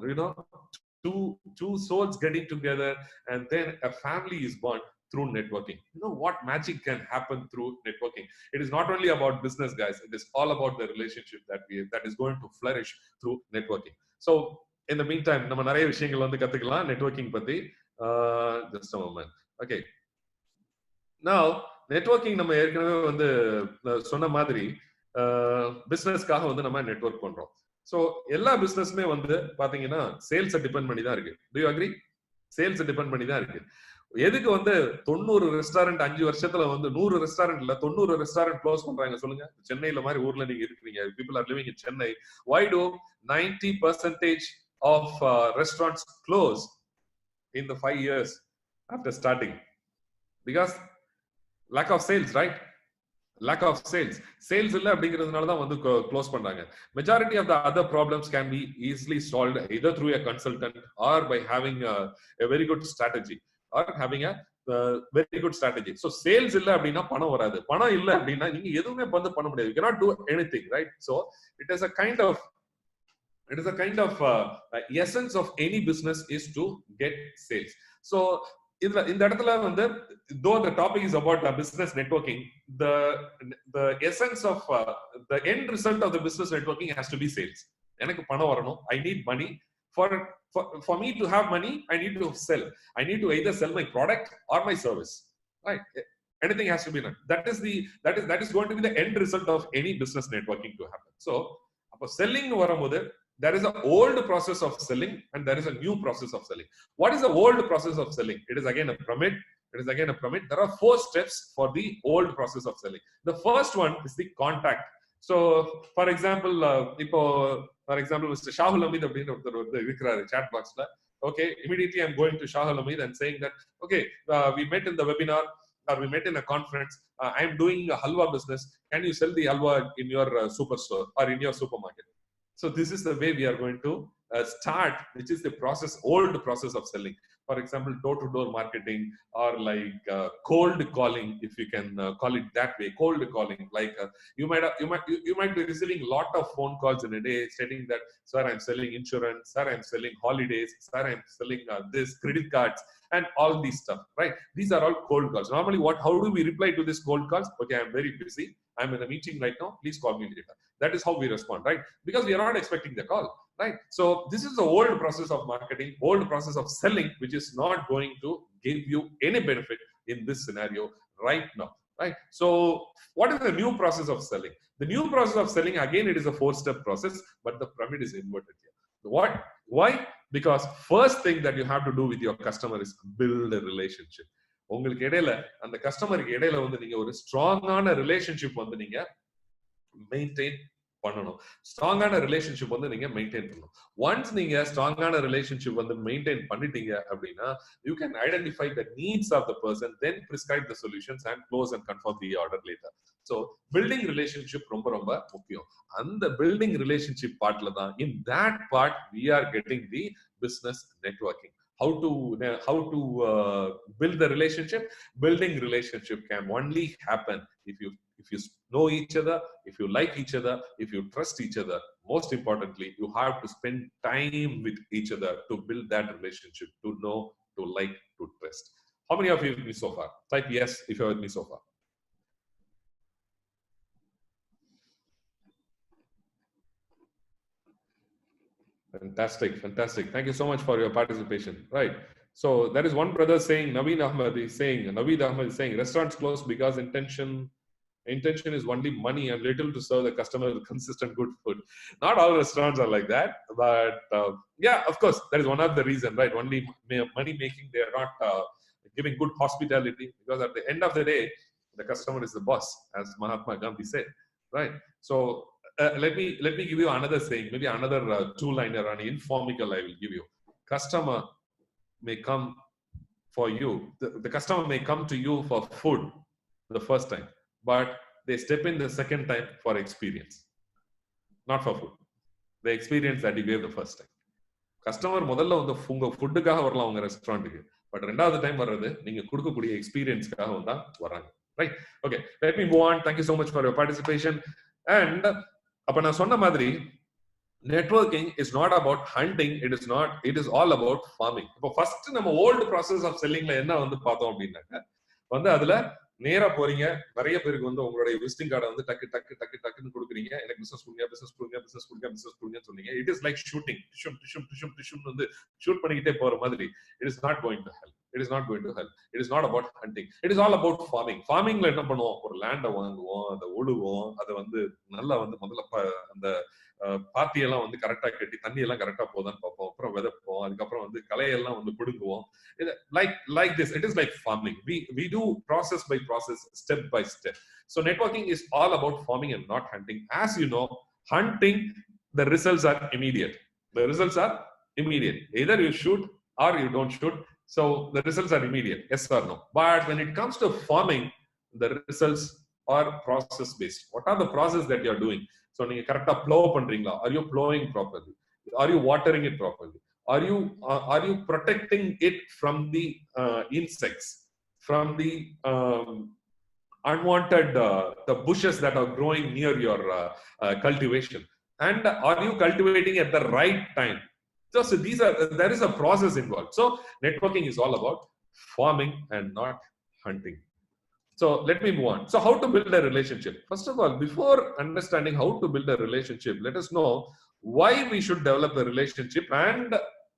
two souls getting together, and then a family is born through networking. You know what magic can happen through networking? It is not only about business, guys. It is all about the relationship that is going to flourish through networking. So in the meantime, நம்ம நிறைய விஷயங்கள் வந்து கத்துக்கலாம் networking பத்தி. Just a moment. Okay. Now, networking நம்ம ஏற்கனவே வந்து சொன்ன மாதிரி பிசினஸ்க்காக வந்து நம்ம நெட்வொர்க் பண்றோம். ஸோ எல்லா பிசினஸ்மே வந்து பாத்தீங்கன்னா சேல்ஸை டிபெண்ட் பண்ணி தான் இருக்கு. Do you agree? சேல்ஸை டிபெண்ட் பண்ணி தான் இருக்கு. எதுக்கு வந்து 90 ரெஸ்டாரண்ட் 5 வருஷத்துல வந்து 100 ரெஸ்டாரண்ட் இல்ல 90 ரெஸ்டாரண்ட் க்ளோஸ் பண்றாங்க சொல்லுங்க? சென்னையில மாதிரி ஊர்ல நீங்க இருக்கீங்க. People are living in Chennai. Why do 90% of restaurants close in the 5 years after starting? Because lack of sales, right? Lack of sales இல்ல அப்படிங்கிறதுனால தான் வந்து க்ளோஸ் பண்றாங்க. Majority of the other problems can be easily solved either through a consultant or by having a very good strategy or having a very good strategy. So sales இல்ல அப்படின்னா பணம் வராது. பணம் இல்ல அப்படின்னா நீங்க எதுவுமே வந்து பண்ண முடியாது. You cannot do anything, right? So it is a kind of essence of any business is to get sales. So இந்த இடத்துல வந்து though the topic is about business networking, the essence of the end result of the business networking has to be sales. எனக்கு பணம் வரணும். I need money. For me to have money, I need to sell. I need to either sell my product or my service, right? Anything has to be done. That is going to be the end result of any business networking to happen. So அப்ப selling வரும்போது there is an old process of selling and there is a new process of selling. What is the old process of selling? It is again a pyramid. There are 4 steps for the old process of selling. The first one is the contact. So for example, Mr. Shahul Hamid அப்படிங்கிற ஒருத்தர் வந்து இருக்கிறாரு chat boxல. Okay, immediately I'm going to Shahul Hamid and saying that, okay, we met in the webinar or we met in a conference. I'm doing a halwa business. Can you sell the halwa in your superstore or in your supermarket? So this is the way we are going to start, which is the old process of selling. For example, door-to-door marketing or like cold calling, if you can call it that way. Cold calling, like you might be receiving a lot of phone calls in a day stating that, sir, I'm selling insurance, sir, I'm selling holidays, sir, I'm selling this credit cards and all these stuff, right? These are all cold calls. Normally, how do we reply to these cold calls? Okay, I'm very busy. I'm in a meeting right now. Please call me later. That is how we respond, right? Because we are not expecting the call, right? So this is the old process of marketing, old process of selling, which is not going to give you any benefit in this scenario right now, right? So what is the new process of selling? The new process of selling, again, it is a 4-step process, but the pyramid is inverted here. Why? Because first thing that you have to do with your customer is build a relationship. உங்களுக்கு இடையில அந்த கஸ்டமருக்கு இடையில வந்து நீங்க ஒரு ஸ்ட்ராங்கான relationship வந்து நீங்க மெயின்டைன் பண்ணணும். ஸ்ட்ராங்கான ரிலேஷன்ஷிப் வந்து நீங்க மெயின்டைன் பண்ணணும். ஒன்ஸ் நீங்க ஸ்ட்ராங்கான ரிலேஷன்ஷிப் வந்து மெயின்டைன் பண்ணிட்டீங்க அப்படின்னா you can identify the needs of the person, then prescribe the solutions and close and confirm the order later. So building relationship ரொம்ப ரொம்ப முக்கியம். அந்த building relationship partல தான், in that part we are getting the business networking. How to build the relationship? Building relationship can only happen if you know each other, if you like each other, if you trust each other. Most importantly, you have to spend time with each other to build that relationship, to know, to like, to trust. How many of you with me so far? Type yes if you're with me so far. Fantastic. Thank you so much for your participation. Right. So there is one brother saying, Naveed Ahmed is saying, restaurants close because intention is only money and little to serve the customer with consistent good food. Not all restaurants are like that, but yeah, of course, that is one of the reasons, right? Only money making, they are not giving good hospitality, because at the end of the day, the customer is the boss, as Mahatma Gandhi said, right? So let me give you another saying, maybe another two-liner on informal I will give you. Customer may come for you, the customer may come to you for food the first time, but they step in the second time for experience, not for food. The experience that you gave the first time. Customer முதல்ல வந்து உங்க ஃபுட்டுக்காக வரலாம் உங்க ரெஸ்டாரண்ட்டுக்கு, but ரெண்டாவது time வர்றது நீங்க கொடுக்கக்கூடிய எக்ஸ்பீரியன்ஸ்க்காக வந்தா வராங்க, right? Okay, let me move on. Thank you so much for your participation. And அப்ப நான் சொன்ன மாதிரி networking is not about hunting, it is all about farming. இப்போ ஃபர்ஸ்ட் நம்ம ஓல்ட் process of sellingல என்ன வந்து பார்த்தோம் அப்படின்னாக்க வந்து அதுல நேரா போறீங்க, நிறைய பேருக்கு வந்து உங்களுடைய விசிட்டிங் கார்டை வந்து டக்குன்னு கொடுக்குறீங்க, எனக்கு பிசினஸ் கொடுங்க சொன்னீங்க. இட் இஸ் லைக் ஷூட்டிங், டிஷும் வந்து ஷூட் பண்ணிக்கிட்டே போற மாதிரி. It is not going to help. It is not about hunting. It is all about farming. ஃபார்மிங்ல என்ன பண்ணுவோம்? ஒரு லேண்டை வாங்குவோம், அதை உழுவோம், அதை வந்து நல்லா வந்து முதல்ல அந்த பாத்தியெல்லாம் வந்து கரெக்டா கட்டி தண்ணி எல்லாம் கரெக்டா போதான்னு பார்ப்போம், அப்புறம் விதைப்போம், அதுக்கப்புறம் வந்து களையெல்லாம் வந்து பிடுங்குவோம். Like this, it is like farming. We do process by process, step by step. So networking is all about farming and not hunting. As you know, hunting, the results are immediate. Either you shoot or you don't shoot. So the results are immediate, yes or no. But when it comes to farming, the results are process based. What are the process that you are doing? So நீங்க கரெக்டா plow பண்றீங்களா? Are you plowing properly? Are you watering it properly? Are you protecting it from the insects, from the unwanted the bushes that are growing near your cultivation? And are you cultivating at the right time? So there is a process involved. So networking is all about farming and not hunting. So let me move on. So how to build a relationship? First of all, before understanding how to build a relationship, let us know why we should develop a relationship and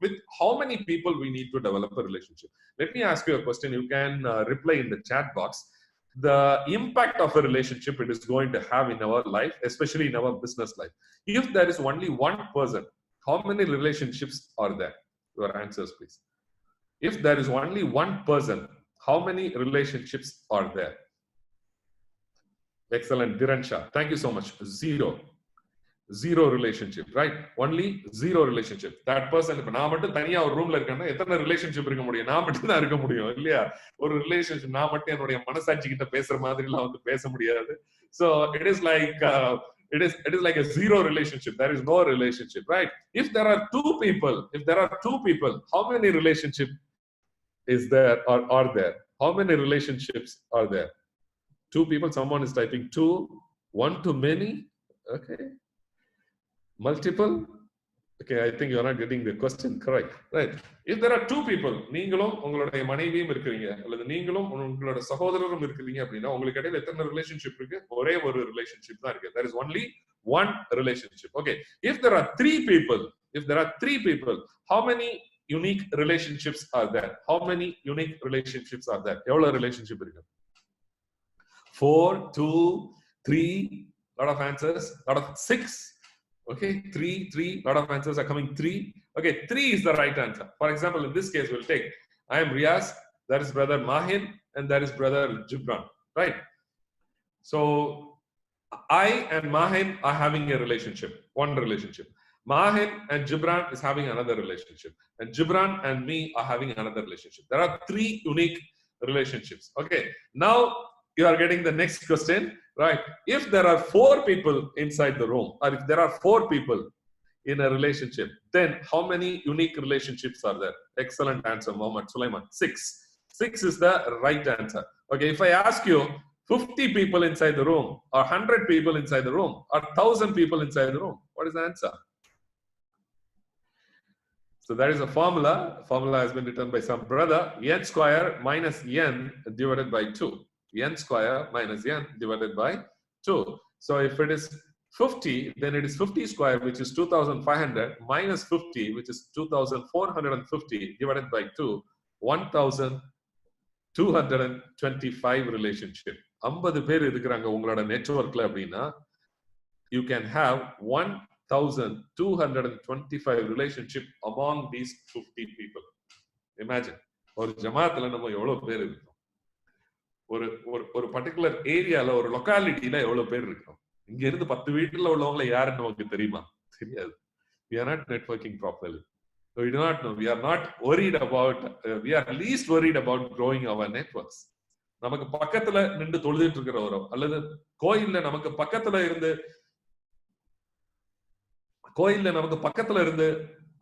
with how many people we need to develop a relationship. Let me ask you a question. You can reply in the chat box. The impact of a relationship it is going to have in our life, especially in our business life. If there is only one person, how many relationships are there? Your answers, please. If there is only one person, how many relationships are there? Excellent, Dhiransha. Thank you so much. Zero relationship, right? Only zero relationship. That person, இப்ப நான் மட்டும் தனியா ஒரு ரூம்ல இருக்கேன்னா எத்தனை relationship இருக்க முடியும்? நான் மட்டும் தான் இருக்க முடியும் இல்லையா? ஒரு ரிலேஷன்ஷிப் நான் மட்டும் என்னுடைய மனசாட்சி கிட்ட பேசுற மாதிரி எல்லாம் வந்து பேச முடியாது. So it is like a zero relationship. There is no relationship, right? If there are two people, how many relationships is there or are there? How many relationships are there? Two people, someone is typing two, one to many, okay. Multiple, okay, I think you're not getting the question correct, right? If there are two people, நீங்களும் உங்களுடைய மனைவியும் இருக்கிறீங்க அல்லது நீங்களும் உங்களோட சகோதரரும் இருக்கிறீங்க அப்படின்னா உங்களுக்கு இடையில எத்தனை ரிலேஷன்ஷிப் இருக்கு? ஒரே ஒரு ரிலேஷன்ஷிப் தான் இருக்கு. There is only one relationship, okay. If there are three people, how many unique relationships are there? How many unique relationships are there? எவ்வளவு ரிலேஷன்ஷிப் இருக்கு? 4, 2, 3, lot of answers, lot of 6. Okay, 3, lot of answers are coming 3. Okay, 3 is the right answer. For example, in this case, we'll take, I am Riaz, that is brother Mahin, and that is brother Gibran, right? So, I and Mahin are having a relationship, one relationship. Mahin and Gibran is having another relationship. And Gibran and me are having another relationship. There are 3 unique relationships. Okay, now you are getting the next question, right? If there are 4 people inside the room, or if there are 4 people in a relationship, then how many unique relationships are there? Excellent answer, Mohammed Sulaiman. 6. 6 is the right answer. Okay, if I ask you 50 people inside the room, or 100 people inside the room, or 1,000 people inside the room, what is the answer? So that is a formula. Formula has been written by some brother. N square minus n divided by 2. N square minus n divided by 2. So if it is 50, then it is 50 square, which is 2,500, minus 50, which is 2,450, divided by 2, 1,225 relationship. 50 பேர் இருக்கிறாங்க உங்களோட நெட்வொர்க்ல அப்படின்னா you can have 1,225 relationship among these 50 people. Imagine, ஒரு ஜமாத்துல நம்ம எவ்வளவு பேர் இருக்கோம், ஒரு பர்టిక్యులர் ஏரியால, ஒரு லொகாலிட்டில எவ்வளவு பேர் இருக்கோம். இங்க இருந்து 10 வீட்டுல உள்ளவங்க யாருன்னு நமக்கு தெரியுமா? தெரியாது. We are not networking properly. So we do not know. We are not worried about, we are least worried about growing our networks. நமக்கு பக்கத்துல நின்று தொழுதிட்டு இருக்கிறவரோ, அல்லது கோயில்ல நமக்கு பக்கத்துல இருந்து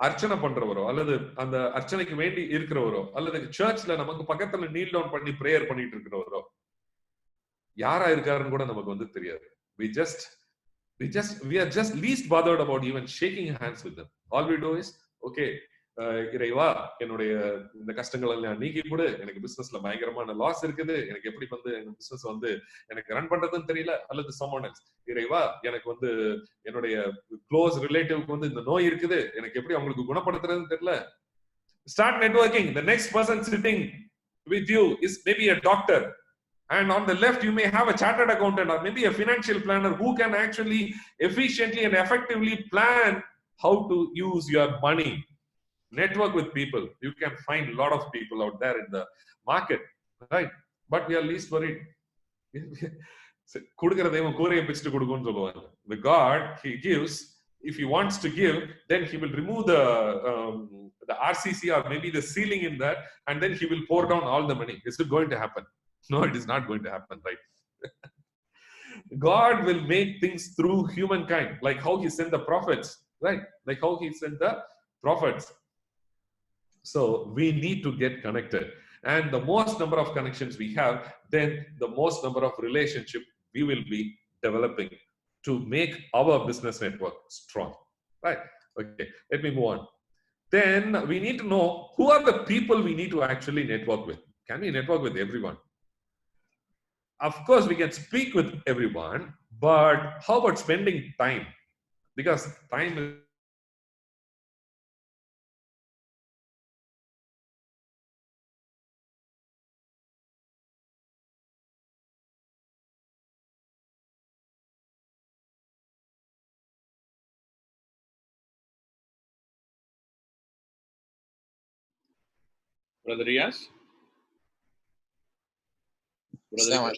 அர்ச்சனை பண்றவரோ, அல்லது அந்த அர்ச்சனைக்கு வேண்டி இருக்கிறவரோ, அல்லது சர்ச்ல நமக்கு பக்கத்துல நீல் டவுன் பண்ணி பிரேயர் பண்ணிட்டு இருக்கிறவரோ யாரா இருக்காருன்னு கூட நமக்கு வந்து தெரியாது. We are just least bothered about even shaking hands with them. All we do is, okay, இறைவா என்னுடைய இந்த கஷ்டங்கள் எல்லாம் நீக்கி கொடு, எனக்கு பிசினஸ்ல பயங்கரமான லாஸ் இருக்குது, எனக்கு எப்படி வந்து எங்க பிசினஸ் வந்து எனக்கு ரன் பண்றதுன்னு தெரியல, அல்லது someone else, இறைவா எனக்கு வந்து என்னுடைய க்ளோஸ் ரிலேட்டிவ்க்கு வந்து இந்த நோய் இருக்குது, எனக்கு எப்படி அவங்களுக்கு குணப்படுத்துறதுன்னு தெரியல. Start networking. The next person sitting with you is maybe a doctor, and on the left you may have a chartered accountant or maybe a financial planner who can actually efficiently and effectively plan how to use your money. Network with people. You can find a lot of people out there in the market, right? But we are least worried. The God, he gives. If he wants to give, then he will remove the RCC or maybe the ceiling in that, and then he will pour down all the money. Is it going to happen? No, it is not going to happen, right? God will make things through humankind, like how he sent the prophets, right? Like how he sent the prophets. So we need to get connected, and the most number of connections we have, then the most number of relationship we will be developing to make our business network strong, right? Okay, let me move on. Then we need to know who are the people we need to actually network with. Can we network with everyone? Of course we can speak with everyone, but how about spending time? Because time is Brother Riaz? Yeah,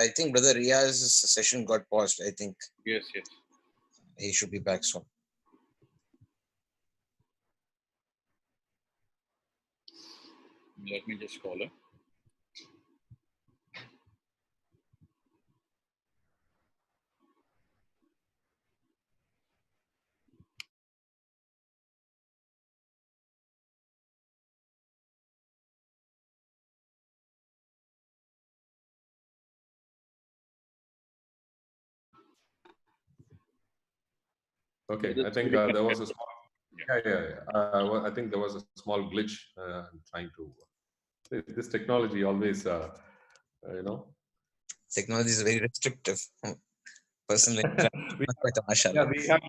I think Brother Riaz's session got paused. I think. Yes. He should be back soon. Let me just call her. okay. I think there was a small, I think there was a small glitch. Trying to this technology always, Technology is very restrictive. Personally, we have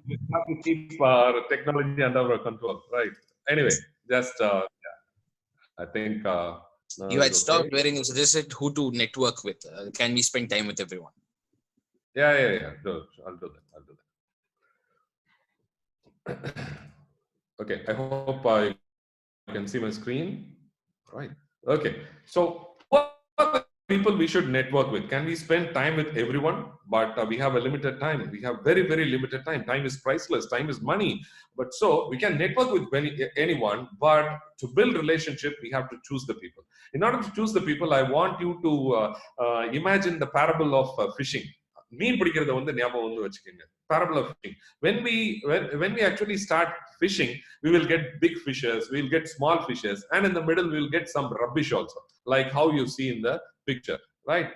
to keep our technology under our control, right? Anyway, just I think You had stopped wherein you suggested who to network with. Can we spend time with everyone? Yeah. I'll do that. Okay, I hope you can see my screen. Right. Okay. So what are the people we should network with? Can we spend time with everyone? But we have a limited time. We have very, very limited time. Time is priceless. Time is money. But so we can network with anyone, but to build relationship, we have to choose the people. In order to choose the people, I want you to imagine the parable of fishing. மீன் பிடிக்கிறத வந்து ஞாபகம் வந்து வச்சுக்கோங்க. Parable of fishing. When we actually start fishing, we will get big fishes, we will get small fishes, and in the middle we will get some rubbish also, like how you see in the picture, right?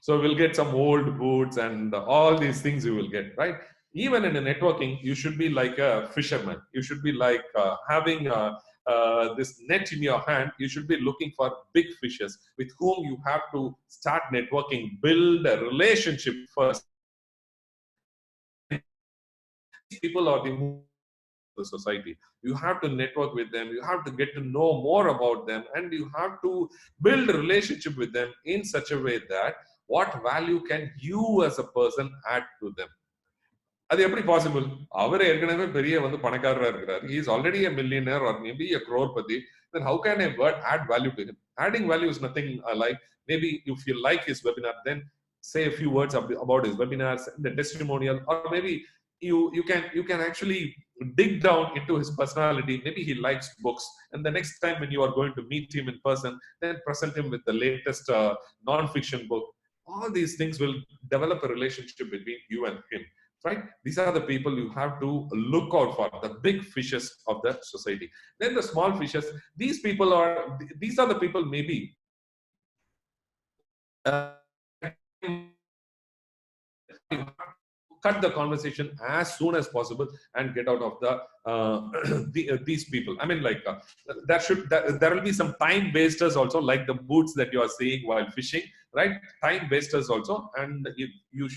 So we'll get some old boots and all these things you will get, right? Even in a networking, you should be like a fisherman. You should be like having this net in your hand. You should be looking for big fishes with whom you have to start networking, build a relationship first. These people are the society. You have to network with them. You have to get to know more about them, and you have to build a relationship with them in such a way that what value can you as a person add to them. அது எப்படி possible? அவர் ஏற்கனவே பெரிய வந்து பணக்காரரா இருக்கிறார். He is already a millionaire or maybe a crorepati. Then how can a word add value to him? Adding value is nothing like, maybe if you like his webinar, then say a few words about his webinars, the testimonial, or maybe you can actually dig down into his personality. Maybe he likes books, and the next time when you are going to meet him in person, then present him with the latest non-fiction book. All these things will develop a relationship between you and him. Right? These are the people you have to look out for, the big fishes of the society. Then the small fishes, these are the people maybe cut the conversation as soon as possible and get out of these people. I mean, like there will be some time wasters also, like the boots that you are seeing while fishing, right? Time wasters also, and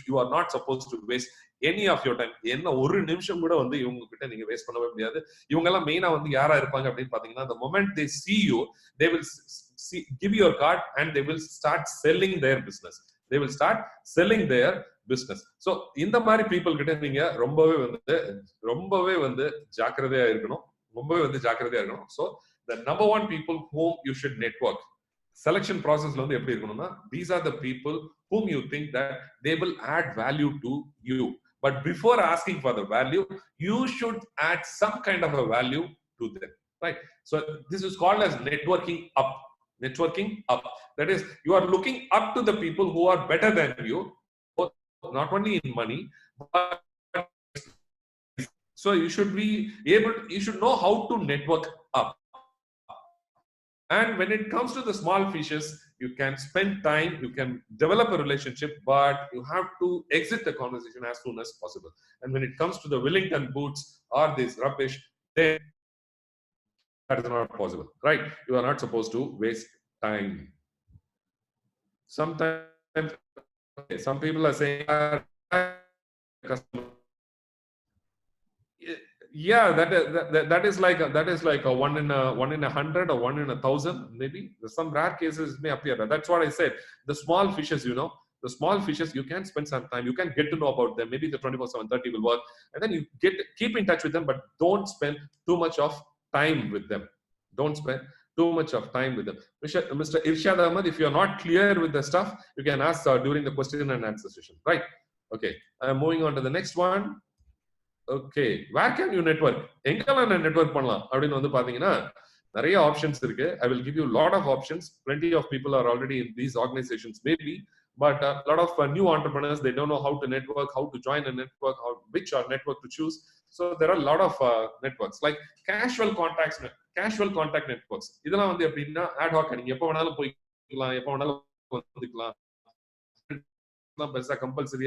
you are not supposed to waste any of your time. என்ன ஒரு நிமிஷம் கூட வந்து இவங்க கிட்ட நீங்க waste பண்ணவே முடியாது. இவங்க எல்லாம் மெயினா வந்து யாரா இருப்பாங்க அப்படின்னு பாத்தீங்கன்னா, the moment they see you, they will give you your card and they will start selling their business. They will start selling their business. So இந்த மாதிரி people கிட்ட நீங்க ரொம்பவே வந்து ஜாக்கிரதையா இருக்கணும். So the number one people whom you should network. Selection process வந்து எப்படி இருக்கணும்னா, these are the people whom you think that they will add value to you. But before asking for the value, you should add some kind of a value to them, right? So this is called as networking up. Networking up. That is, you are looking up to the people who are better than you, not only in money, but so you should know how to network up. And when it comes to the small fishes, you can spend time, you can develop a relationship, but you have to exit the conversation as soon as possible. And when it comes to the Wellington boots or this rubbish, then that is not possible, right? You are not supposed to waste time. Sometimes, some people are saying, yeah, that is like a 1 in 100 or 1 in 1,000, maybe. Some rare cases may appear. That's what I said. The small fishes, the small fishes, you can spend some time, you can get to know about them. Maybe the 24/7/30 will work, and then you keep in touch with them, but don't spend too much of time with them. Don't spend too much of time with them. Mr. Irshad Ahmed, if you are not clear with the stuff, you can ask during the question and answer session, right? Okay, I'm moving on to the next one. Okay, where can you network? எங்கெல்லாம் நான் network பண்ணலாம் அப்படின்னு வந்து பாத்தீங்கன்னா, நிறைய options இருக்கு. I will give you a lot of options. Plenty of people are already in these organizations maybe, but a lot of new entrepreneurs, they don't know how to network, how to join a network, which network to choose. So there are a lot of networks like casual contact networks. இதெல்லாம் வந்து எப்படின்னா ad hoc, நீங்க எப்ப வேணாலும் போய்க்கலாம், எப்ப வேணாலும் வந்துக்கலாம். Compulsory,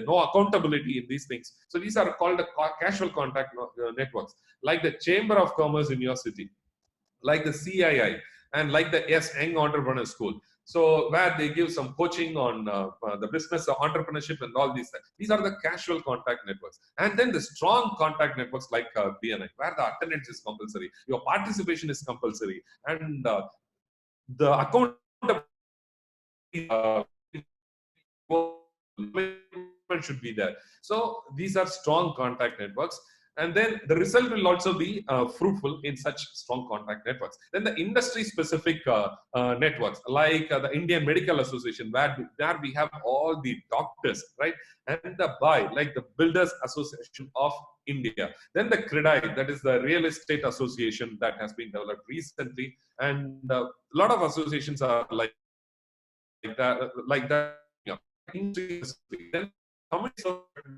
no accountability in these things. So these are called the casual contact networks, like the Chamber of Commerce in your city, like the CII, and like the Young Entrepreneur School. So where they give some coaching on the business of entrepreneurship and all these things. These are the casual contact networks. And then the strong contact networks like BNI, where the attendance is compulsory, your participation is compulsory, and the account should be there. So these are strong contact networks. And then the result will also be fruitful in such strong contact networks. Then the industry-specific networks, like the Indian Medical Association, where we have all the doctors, right? And the BAI, like the Builders Association of India. Then the CREDAI, that is the Real Estate Association that has been developed recently. And a lot of associations are like that. Then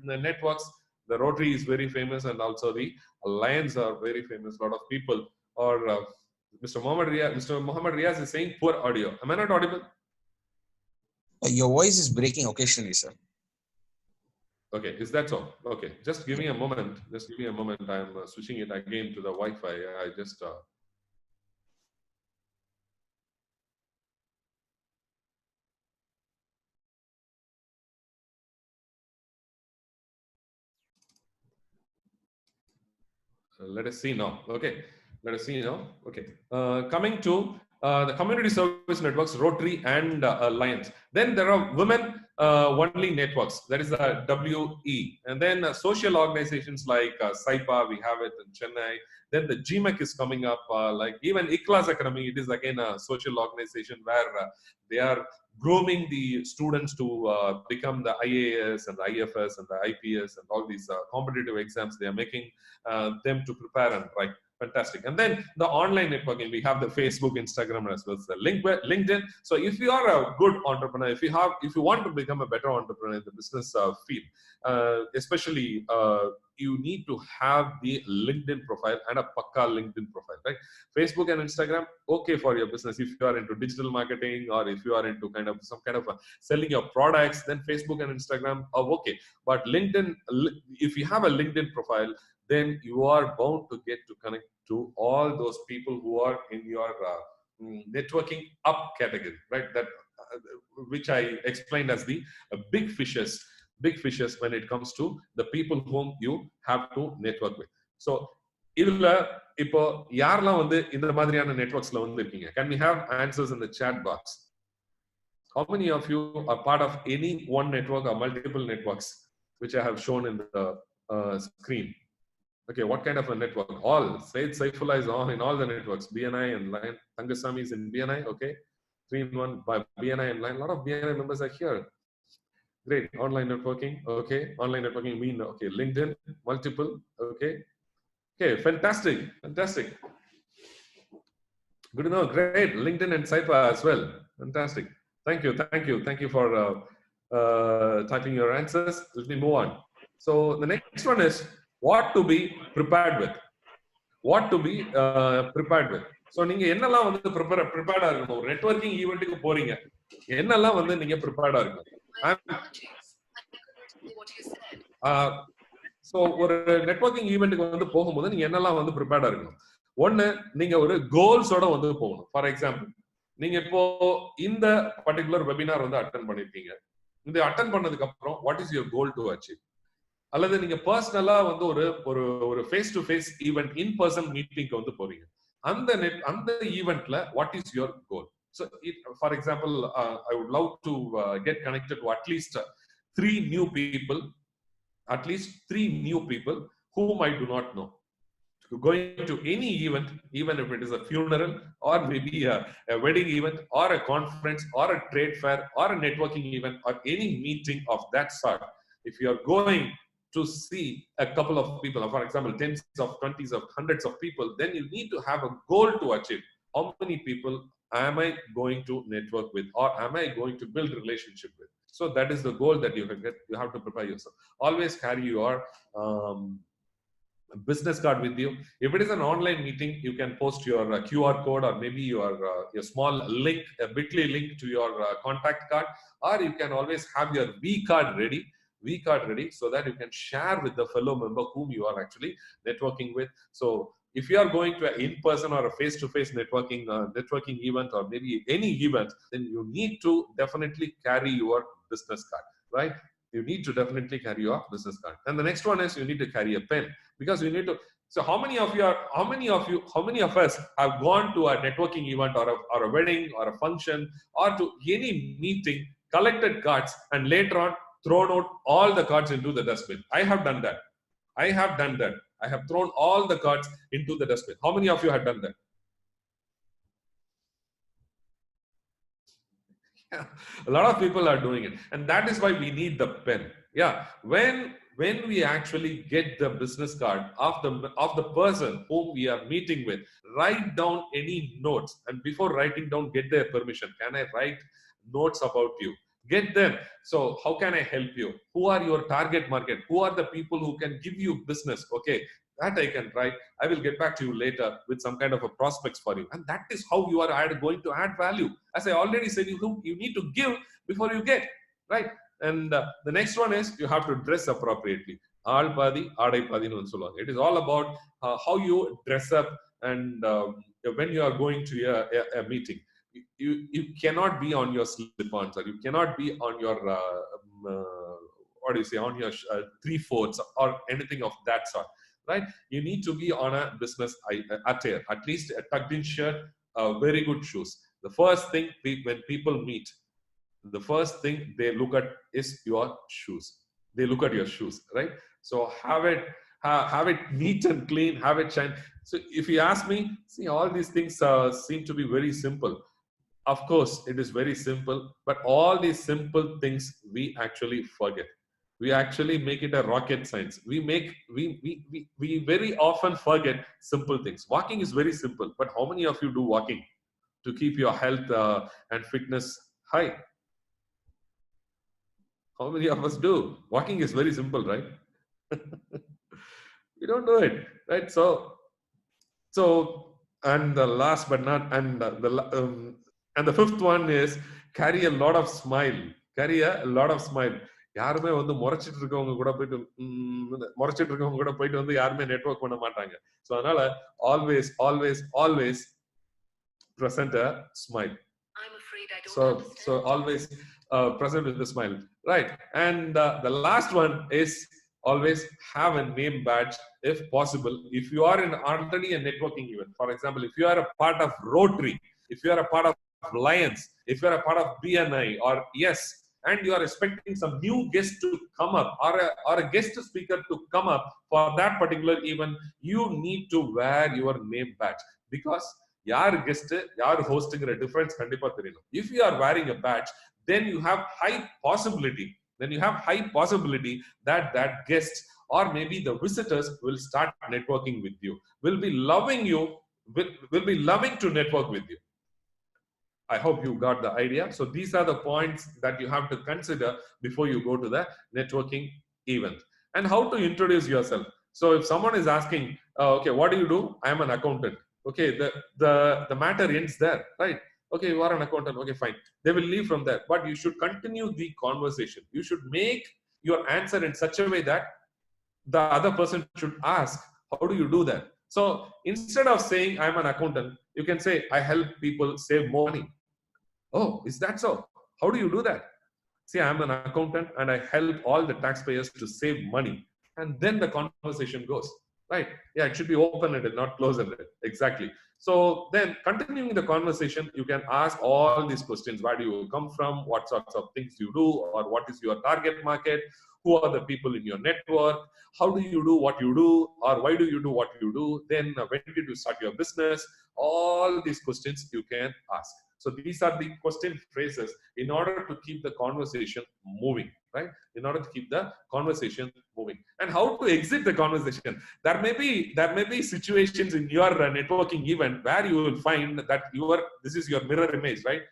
the networks, the Rotary is very famous, and also the Alliance are very famous. A lot of people, or Mr. Mohamed Riaz is saying poor audio. Am I not audible? Your voice is breaking occasionally, sir. Okay, is that so? Okay, just give me a moment. Just give me a moment. I'm switching it again to the Wi-Fi. I just let us see now. Okay, let us see now. Okay, coming to the community service networks, Rotary and Alliance. Then there are women only networks. That is the WE. And then social organizations like SAIPA, we have it in Chennai. Then the GMEC is coming up. Like even Iklas Academy, it is again a social organization where they are grooming the students to become the IAS and the IFS and the IPS and all these competitive exams. They are making them to prepare and write. Fantastic. And then the online networking, we have the Facebook, Instagram, as well as the LinkedIn. So if you are a good entrepreneur, if you want to become a better entrepreneur in the business field, especially you need to have the LinkedIn profile and a pakka LinkedIn profile, right? Facebook and Instagram, okay for your business. If you are into digital marketing, or if you are into some kind of selling your products, then Facebook and Instagram are okay. But LinkedIn, if you have a LinkedIn profile, then you are bound to get to connect to all those people who are in your networking up category, right? That which I explained as the big fishes when it comes to the people whom you have to network with. So இதுல இப்போ யாரெல்லாம் வந்து இந்த மாதிரியான நெட்வொர்க்ஸ்ல வந்து இருக்கீங்க? Can we have answers in the chat box? How many of you are part of any one network or multiple networks which I have shown in the screen? Okay, what kind of a network? All. Said Saifullah is on in all the networks. BNI and Line. Tangasamy is in BNI. Okay. 3-in-1 by BNI and Line. A lot of BNI members are here. Great. Online networking. Okay. Online networking mean, okay. LinkedIn, multiple. Okay. Okay. Fantastic. Fantastic. Good to know. Great. LinkedIn and Saipa as well. Fantastic. Thank you. Thank you. Thank you for typing your answers. Let me move on. So the next one is what to be prepared with. What to be prepared with. So நீங்க என்னெல்லாம் வந்து prepared இருக்கணும்? ஒரு networking ஈவென்ட்க்கு போறீங்க. என்னெல்லாம் வந்து நீங்க prepared இருக்கணும்? So ஒரு நெட்வொர்க்கிங் ஈவென்ட்க்கு வந்து போகும்போது நீங்க என்னெல்லாம் வந்து prepared இருக்கணும்? ஒன்னு, நீங்க ஒரு கோல்ஸோட வந்து போகணும். ஃபார் எக்ஸாம்பிள், நீங்க இப்போ இந்த பர்టిక్యులர் வெபினார் வந்து அட்டெண்ட் பண்ணிருக்கீங்க. இந்த அட்டெண்ட் பண்ணதுக்கு அப்புறம் what is your goal to achieve? அல்லது நீங்க பர்சனலா வந்து ஒரு face to face event, in person மீட்டிங்க்கு வந்து போறீங்க. அந்த ஈவென்ட்ல what is your goal? So for example, I would love to get connected to at least 3 new people, whom I do not know. Going to any event, even if it is a funeral or maybe a wedding event or a conference or a trade fair or a networking event or any meeting of that sort, if you are going to see a couple of people, for example, tens of, 20s of, hundreds of people, then you need to have a goal to achieve. How many people am I going to network with, or am I going to build relationship with? So that is the goal that you have to prepare yourself. Always carry your business card with you. If it is an online meeting, you can post your QR code, or maybe your small link, a bit.ly link to your contact card, or you can always have your V card ready, so that you can share with the fellow member whom you are actually networking with. So if you are going to an in-person or a face-to-face networking event, or maybe any event, then you need to definitely carry your business card, right? You need to definitely carry your business card. And the next one is you need to carry a pen, because you need to So how many of us have gone to a networking event or a wedding or a function or to any meeting, collected cards, and later on thrown out all the cards into the dustbin? I have done that. I have done that. I have thrown all the cards into the dustbin. How many of you have done that? Yeah, a lot of people are doing it, and that is why we need the pen. Yeah, when we actually get the business card of the person whom we are meeting with, write down any notes, and before writing down, get their permission. Can I write notes about you? Get them. So how can I help you? Who are your target market? Who are the people who can give you business? Okay, that I can write. I will get back to you later with some kind of a prospects for you. And that is how you are going to add value. As I already said, you need to give before you get, right? And the next one is you have to dress appropriately. Aal padi, aadai padi nu solluvaanga. It is all about how you dress up, and when you are going to a meeting. You cannot be on your slip-ons, or you cannot be on your what do you say, on your 3/4 or anything of that sort, right? You need to be on a business attire, at least a tucked-in shirt, very good shoes. The first thing when people meet, the first thing they look at is your shoes. They look at your shoes, right? So have it neat and clean, have it shine. So if you ask me, see, all these things seem to be very simple. Of course, it is very simple, but all these simple things we actually forget. We actually make it a rocket science. We very often forget simple things. Walking is very simple, but how many of you do walking to keep your health and fitness high? How many of us do? Walking is very simple, right? We don't do it, right? So, and the last but not, and the fifth one is carry a lot of smile. Carry a lot of smile. யாருமே வந்து முறைச்சிட்டு இருக்கவங்க கூட போயிட்டு வந்து யாருமே network பண்ண மாட்டாங்க. So அதனால always present a smile. So always present with a smile, right? And the last one is always have a name badge if possible. If you are already a networking event, for example, if you are a part of Rotary, if you are a part of Lions, if you are a part of BNI or Yes, and you are expecting some new guest to come up or a guest speaker to come up for that particular event, you need to wear your name badge, because யார் guest யார் ஹோஸ்ட்ங்கிற difference கண்டிப்பா தெரியணும். If you are wearing a badge, then you have high possibility that guests or maybe the visitors will start networking with you, will be loving to network with you. I hope you got the idea. So these are the points that you have to consider before you go to the networking event. And how to introduce yourself. So if someone is asking, okay, what do you do? I am an accountant. Okay, the matter ends there, right? Okay, you are an accountant. Okay, fine. They will leave from there. But you should continue the conversation. You should make your answer in such a way that the other person should ask, how do you do that? So instead of saying I'm an accountant, you can say I help people save more money. Oh, is that so? How do you do that? See, I'm an accountant and I help all the taxpayers to save money. And then the conversation goes, right? Yeah, it should be open-ended, not closed-ended. Exactly. So then continuing the conversation, you can ask all these questions. Where do you come from? What sorts of things you do? Or what is your target market? Who are the people in your network? How do you do what you do? Or why do you do what you do? Then when did you start your business? All these questions you can ask. So these are the question phrases in order to keep the conversation moving, right? In order to keep the conversation moving. And how to exit the conversation. There may be situations in your networking event where you will find that this is your mirror image, right?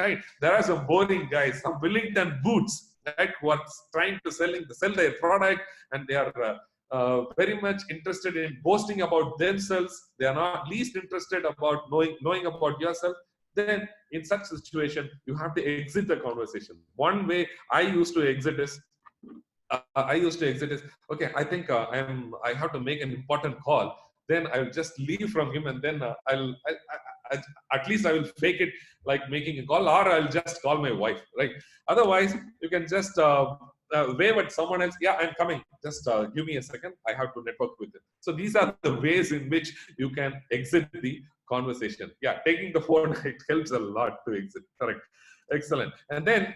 Right? There are some boring guys, some Wellington boots, right, who are trying to sell their product, and they are very much interested in boasting about themselves. They are not least interested about knowing about yourself. Then in such situation, you have to exit the conversation. One way I used to exit is, okay, I think I have to make an important call. Then I will just leave from him, and then at least I will fake it like making a call, or I'll just call my wife, right? Otherwise, you can just wave at someone else. Yeah, I'm coming. just give me a second. I have to network with him. So these are the ways in which you can exit the conversation. Yeah, taking the phone, it helps a lot to exit. Correct. Excellent. And then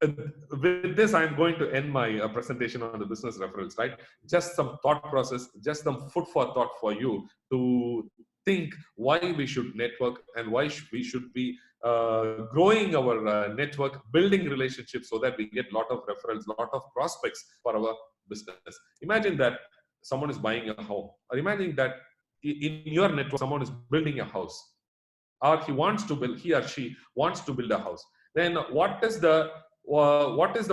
with this, I'm going to end my presentation on the business referrals, right? Just some thought process, just some food for thought for you to think why we should network and why we should be growing our network, building relationships so that we get a lot of referrals, a lot of prospects for our business. Imagine that someone is buying a home, or imagine that in your network, someone is building a house, or he or she wants to build a house. Then what is the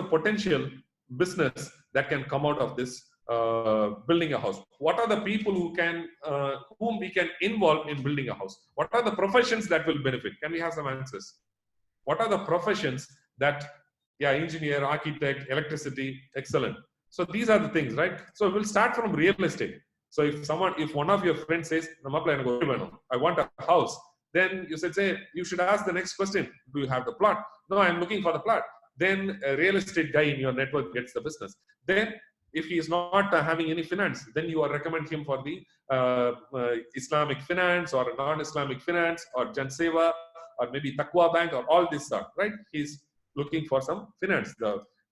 potential business that can come out of this building a house? What are the people whom we can involve in building a house? What are the professions that will benefit? Can we have some answers? What are the professions that, yeah, engineer, architect, electricity, excellent. So these are the things, right? So we'll start from real estate. So if one of your friends says, I want a house, then you should ask the next question. Do you have the plot? No, I'm looking for the plot. Then a real estate guy in your network gets the business. Then if he is not having any finance, then you recommend him for the Islamic finance or non-Islamic finance or Jan Seva or maybe Taqwa Bank or all this stuff, right? He's looking for some finance.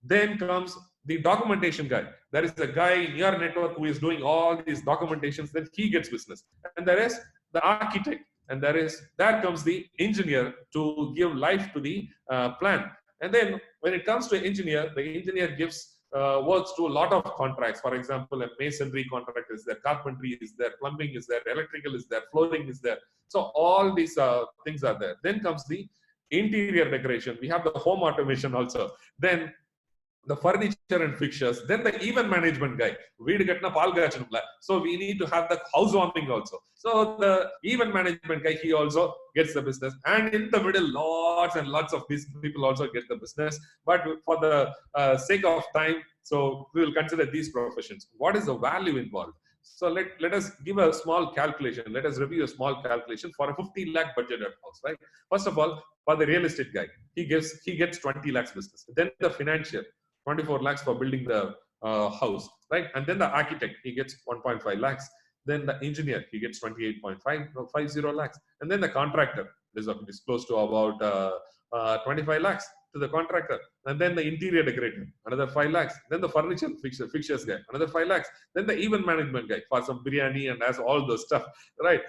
Then comes the documentation guy. There is a guy in your network who is doing all these documentations, then he gets business. And there is the architect, and there comes the engineer to give life to the plan. And then when it comes to engineer, the engineer gives works to a lot of contracts. For example, a masonry contract is there, carpentry is there, plumbing is there, electrical is there, flooring is there. So all these things are there. Then comes the interior decoration. We have the home automation also. Then the furniture and fixtures, then the event management guy. So we need to have the housewarming also. So the event management guy, he also gets the business. And in the middle, lots and lots of these people also get the business. But for the sake of time, so we will consider these professions. What is the value involved? So let us give a small calculation. Let us review a small calculation for a 50 lakh budgeted house, right? First of all, for the real estate guy, he gets 20 lakhs business. Then the financier, 24 lakhs for building the house, right? And then the architect, he gets 1.5 lakhs. Then the engineer, he gets 28.50 lakhs. And then the contractor is close to about 25 lakhs to the contractor. And then the interior decorator, another 5 lakhs. Then the furniture fixtures guy, another 5 lakhs. Then the event management guy for some biryani and as all those stuff, right?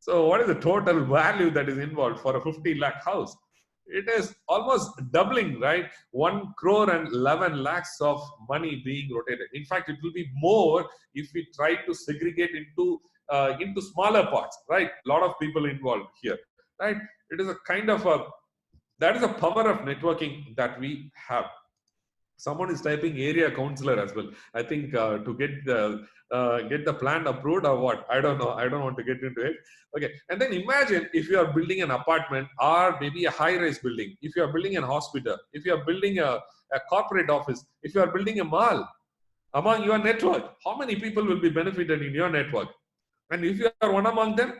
So what is the total value that is involved for a 50 lakh house? It is almost doubling, right? 1 crore and 11 lakhs of money being rotated. In fact, it will be more if we try to segregate into smaller parts, right? A lot of people involved here, right? It is a kind of that is a power of networking that we have. Someone is typing area counselor as well. I think to get the plan approved or what? I don't know. I don't want to get into it. Okay. And then imagine if you are building an apartment or maybe a high-rise building, if you are building a hospital, if you are building a corporate office, if you are building a mall among your network, how many people will be benefited in your network? And if you are one among them,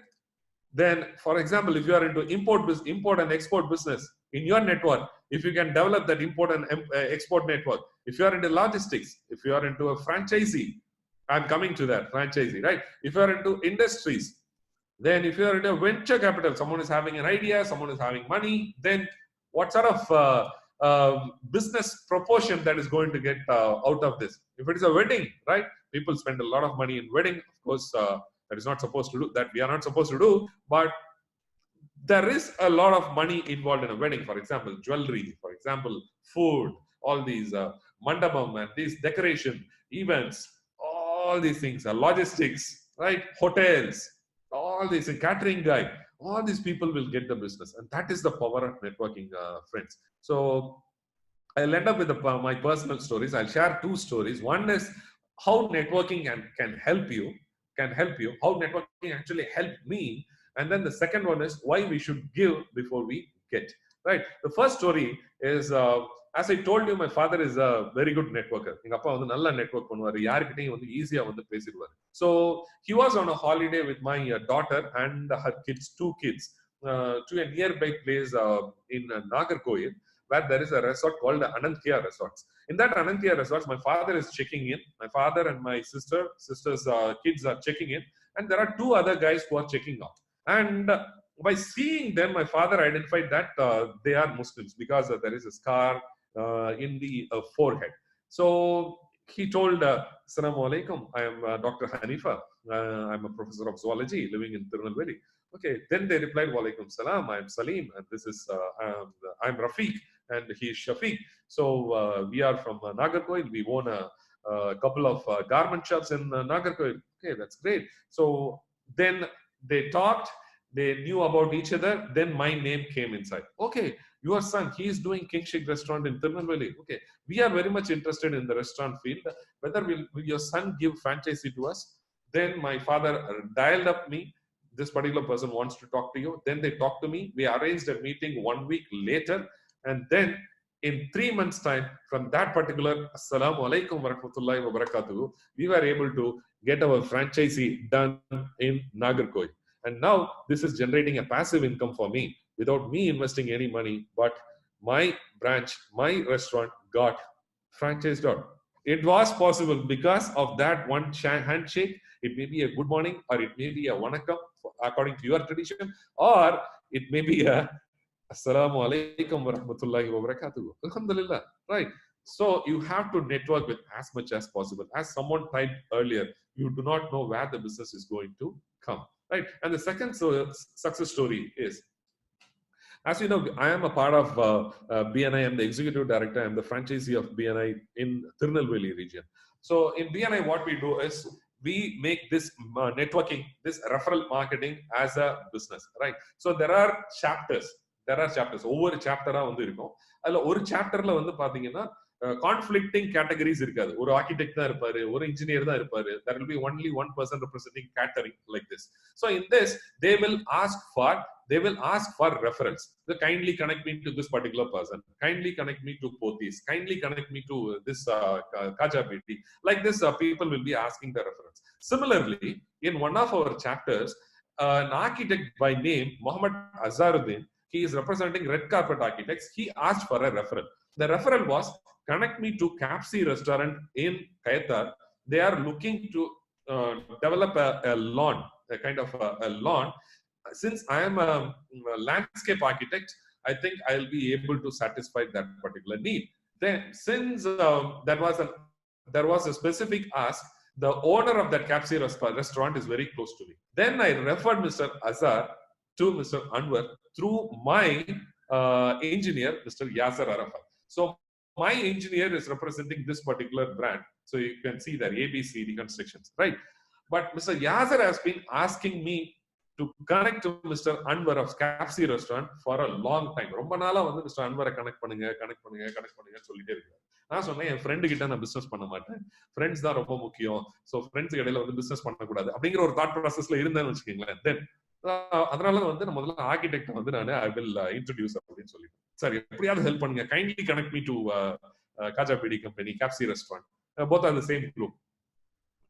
then, for example, if you are into import and export business in your network, if you can develop that import and export network, if you are into logistics, if you are into a franchisee, I'm coming to that, franchisee, right? If you are into industries, then if you are into venture capital, someone is having an idea, someone is having money, then what sort of business proportion that is going to get out of this? If it is a wedding, right? People spend a lot of money in wedding, of course, that is not supposed to do, that we are not supposed to do, but there is a lot of money involved in a wedding. For example, jewelry, for example, food, all these mandapam and these decoration, events, all these things, logistics, right? Hotels, all these, catering guy, all these people will get the business. And that is the power of networking, friends. So I'll end up with my personal stories. I'll share 2 stories. One is how networking can help you, how networking actually helped me. And then the second one is why we should give before we get, right? The first story is, as I told you, my father is a very good networker. So he was on a holiday with my daughter and her kids, 2 kids, to a nearby place in Nagercoil, where there is a resort called the Ananthya Resorts. In that Ananthya Resorts, my father is checking in. My father and my sister's kids are checking in. And there are two other guys who are checking out. And by seeing them, my father identified that they are Muslims because there is a scar in the forehead. So he told, Assalamu alaikum, I am Dr. Hanifa. I'm a professor of zoology living in Tirunelveli. Okay, then they replied, Walaikum salam, I'm Salim, and this is, I'm Rafiq, and he is Shafiq. So we are from Nagercoil. We own a couple of garment shops in Nagercoil. Okay, that's great. So then they talked, they knew about each other, then my name came inside. Okay, your son, he is doing King Chic restaurant in Tirunelveli. Okay, we are very much interested in the restaurant field. Whether will your son give franchisee to us? Then my father dialed up me. This particular person wants to talk to you. Then they talked to me. We arranged a meeting 1 week later. And then in 3 months' time, from that particular Assalamu alaikum wa rahmatullahi wa barakatuhu, we were able to get our franchisee done in Nagercoil. And now this is generating a passive income for me without me investing any money. But my branch, my restaurant got franchised out. It was possible because of that one handshake. It may be a good morning, or it may be a wanakam according to your tradition, or it may be a Assalamu alaikum wa rahmatullahi wa barakatuh. Alhamdulillah. Right. So you have to network with as much as possible. As someone typed earlier, you do not know where the business is going to come. Right. And the second success story is, as you know, I am a part of BNI. I am the executive director. I am the franchisee of BNI in Tirunelveli region. So in BNI, what we do is we make this networking, this referral marketing as a business, right? So there are chapters. ஒவ்வொரு சாப்டரா வந்து இருக்கும். அதுல ஒரு சாப்டர்ல வந்து பாத்தீங்கன்னா conflicting categories இருக்காது. ஒரு ஆர்கிடெக்ட் தான் இருப்பாரு, ஒரு இன்ஜினியர் தான் இருப்பாரு. There will be only one person representing catering like this. So in this, they will ask for referrals. So kindly connect me to this particular person. Kindly connect me to Pothis. Kindly connect me to this Kaja Beedi. Like this, people will be asking the referrals. Similarly, in one of our chapters, an architect by name Mohamed Riaz, he is representing Red Carpet Architects. He asked for a referral. The referral was, connect me to Capsi restaurant in Kayatar. They are looking to develop a lawn, a kind of a lawn. Since I am a landscape architect, I think I'll be able to satisfy that particular need. Then, since there was a specific ask, the owner of that Capsi restaurant is very close to me. Then I referred Mr. Azhar to Mr. Anwar through my engineer, Mr. Yasser Arafat. So my engineer is representing this particular brand. So you can see that ABCD Constructions, right? But Mr. Yasser has been asking me to connect to Mr. Anwar of Capsi restaurant for a long time. ரொம்ப நாளா வந்து Mr. Anwar connect பண்ணுங்க சொல்லிட்டே இருக்காரு. நான் சொன்னேன், என் friend கிட்ட நான் பிசினஸ் பண்ண மாட்டேன், ஃப்ரெண்ட்ஸ் தான் ரொம்ப முக்கியம், ஸோ ஃப்ரெண்ட்ஸ் இடையில வந்து பிசினஸ் பண்ணக்கூடாது அப்படிங்கிற ஒரு தாட் ப்ராசஸ்ல இருந்தேன்னு வச்சுக்கீங்களேன். தென் அதனால வந்து நான் முதல்ல ஆர்கிடெக்ட் வந்து நான் ஐ வில் இன்ட்ரோடியூஸ் அப்படின்னு சொல்லிட்டேன். சார் எப்படியாவது ஹெல்ப் பண்ணுங்க, kindly connect me to Kaja Beedi company, Capsi restaurant. Both are the same group.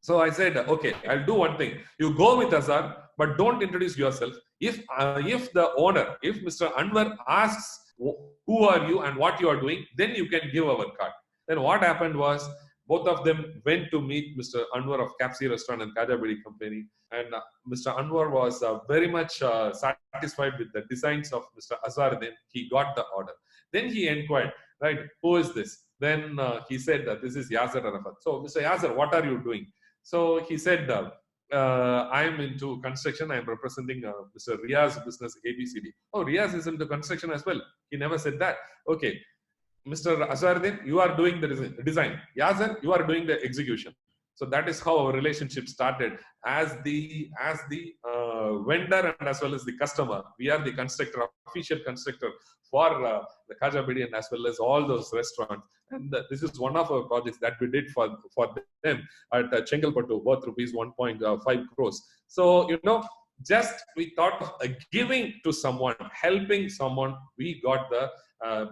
So I said, okay, I'll do one thing. You go with Azhar, but don't introduce yourself. If the owner, if Mr. Anwar asks who are you and what you are doing, then you can give our card. Then what happened was, both of them went to meet Mr. Anwar of Capsi restaurant and Kaja Beedi company. And Mr. Anwar was very much satisfied with the designs of Mr. Azhar. Then he got the order. Then he inquired, right, who is this? Then he said that this is Yasser Arafat. So, Mr. Yasser, what are you doing? So he said, I am into construction. I am representing Mr. Riaz business ABCD. Oh, Riaz is into construction as well. He never said that. Okay. Mr. Azharuddin, you are doing the design. Yasser, you are doing the execution. So that is how our relationship started. As the vendor and as well as the customer, we are the constructor, official constructor for the Kaja Beedi and as well as all those restaurants. And this is one of our projects that we did for them at Chengalpattu, worth rupees 1.5 crores. So, you know, just we thought of giving to someone, helping someone, we got the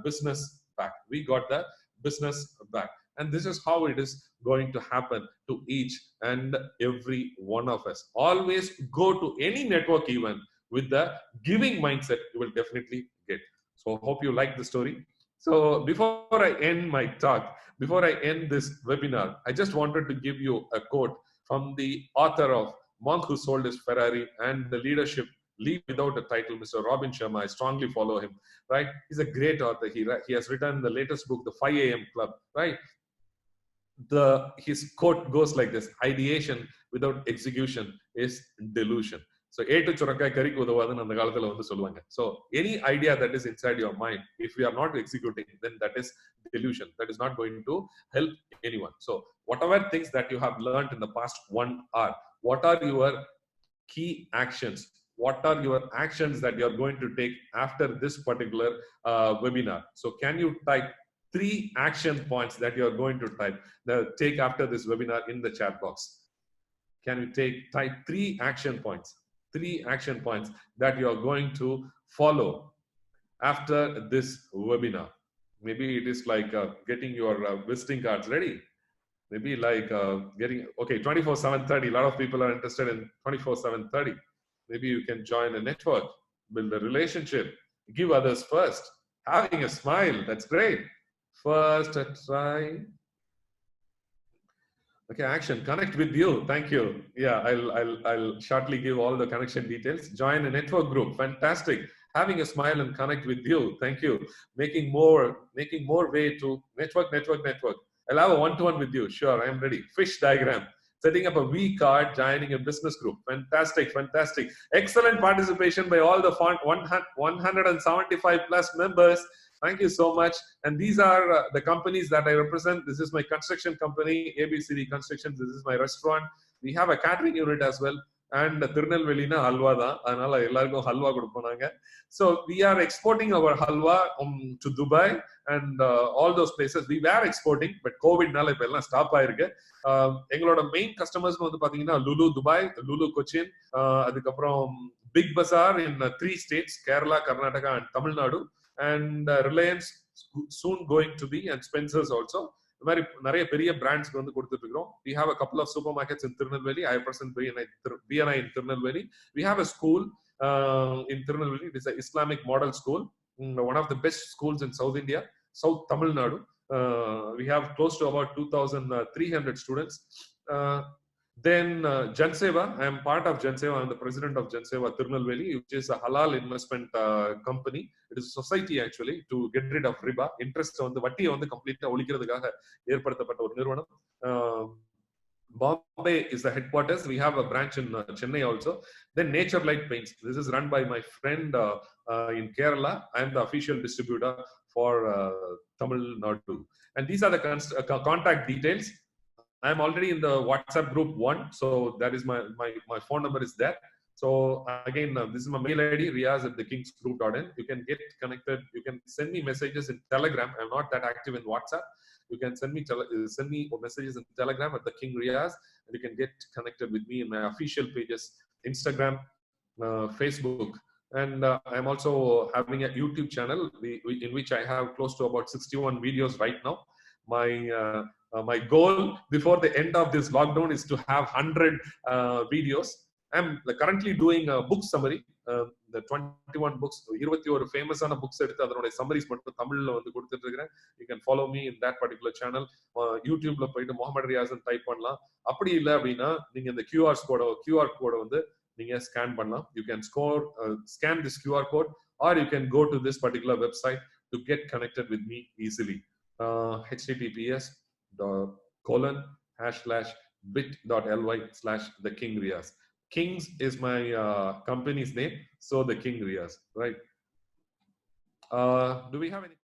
business back. We got the business back. And this is how it is going to happen to each and every one of us. Always go to any network event with the giving mindset, you will definitely get. So hope you like the story. So before I end my talk, before I end this webinar, I just wanted to give you a quote from the author of Monk Who Sold His Ferrari and the Leadership Leave Without a Title, Mr. Robin Sharma. I strongly follow him, right? He's a great author. He has written the latest book, The 5 a.m. Club, right? His quote goes like this: ideation without execution is delusion. So so any idea that is inside your mind, if we are not executing, then that is delusion. That is not going to help anyone. So whatever things that you have learned in the past 1 hour, what are your key actions? What are your actions that you're going to take after this particular webinar? So can you type 3 action points that you're going to take after this webinar in the chat box? Can you type 3 action points? 3 action points that you're going to follow after this webinar. Maybe it is like getting your visiting cards ready. Maybe like getting, okay, 24/7/30. A lot of people are interested in 24/7/30. Maybe you can join a network, build a relationship, give others first, having a smile. That's great. First, try. Okay, action. Connect with you. Thank you. Yeah, I'll shortly give all the connection details. Join a network group. Fantastic. Having a smile and connect with you. Thank you. Making more way to network. I'll have a one-to-one with you. Sure, I am ready. Fish diagram. Setting up a V card, joining a business group. Fantastic. Excellent participation by all the 175 plus members. Thank you so much. And these are the companies that I represent. This is my construction company, ABCD Construction. This is my restaurant. We have a catering unit as well. And Tirunelveli na halwa da. Anala ellarkum halwa kuduponanga. So we are exporting our halwa to Dubai and all those places. We were exporting, but COVID nala ipo ella stop aayirukku. Engaloda main customers வந்து பாத்தீங்கன்னா Lulu Dubai, Lulu Cochin, அதுக்கப்புறம் Big Bazaar in 3 states, Kerala, Karnataka and Tamil Nadu. And Reliance soon going to be, and Spencer's also. We have a couple of supermarkets in Tirunelveli. I represent BNI in Tirunelveli. We have a school in Tirunelveli. It is an Islamic model school, one of the best schools in South India, South Tamil Nadu. We have close to about 2,300 students. Then Janseva, I am part of Janseva. I am the president of Janseva Tirunelveli, which is a halal investment company. It is a society actually to get rid of riba. Interest on the vatti on the complete olikkiradhukaga erpaduthappatta oru nirvanam. Bombay is the headquarters. We have a branch in Chennai also. Then Nature Light Paints. This is run by my friend in Kerala. I am the official distributor for Tamil Nadu. And these are the contact details. I am already in the WhatsApp group 1, so that is my phone number is there. So again, this is my mail ID, riaz@thekingsgroup.in. You can get connected. You can send me messages in Telegram. I'm not that active in WhatsApp. You can send me messages in Telegram at the King Riaz, and you can get connected with me in my official pages, Instagram, Facebook, and I'm also having a YouTube channel in which I have close to about 61 videos right now. My goal before the end of this lockdown is to have 100 videos. I'm currently doing a book summary, the 21 books, 21 famous books eduthu adanode summaries mattum Tamil la vandu koduthirukken. You can follow me in that particular channel. YouTube la poidu Mohamed Riaz nu type pannalam. Appadi illa appadina neenga indha QR code vandu neenga scan pannalam. You can scan this QR code, or you can go to this particular website to get connected with me easily. https://bit.ly/thekingriaz. Kings is my company's name, so the King Riaz, right? Do we have any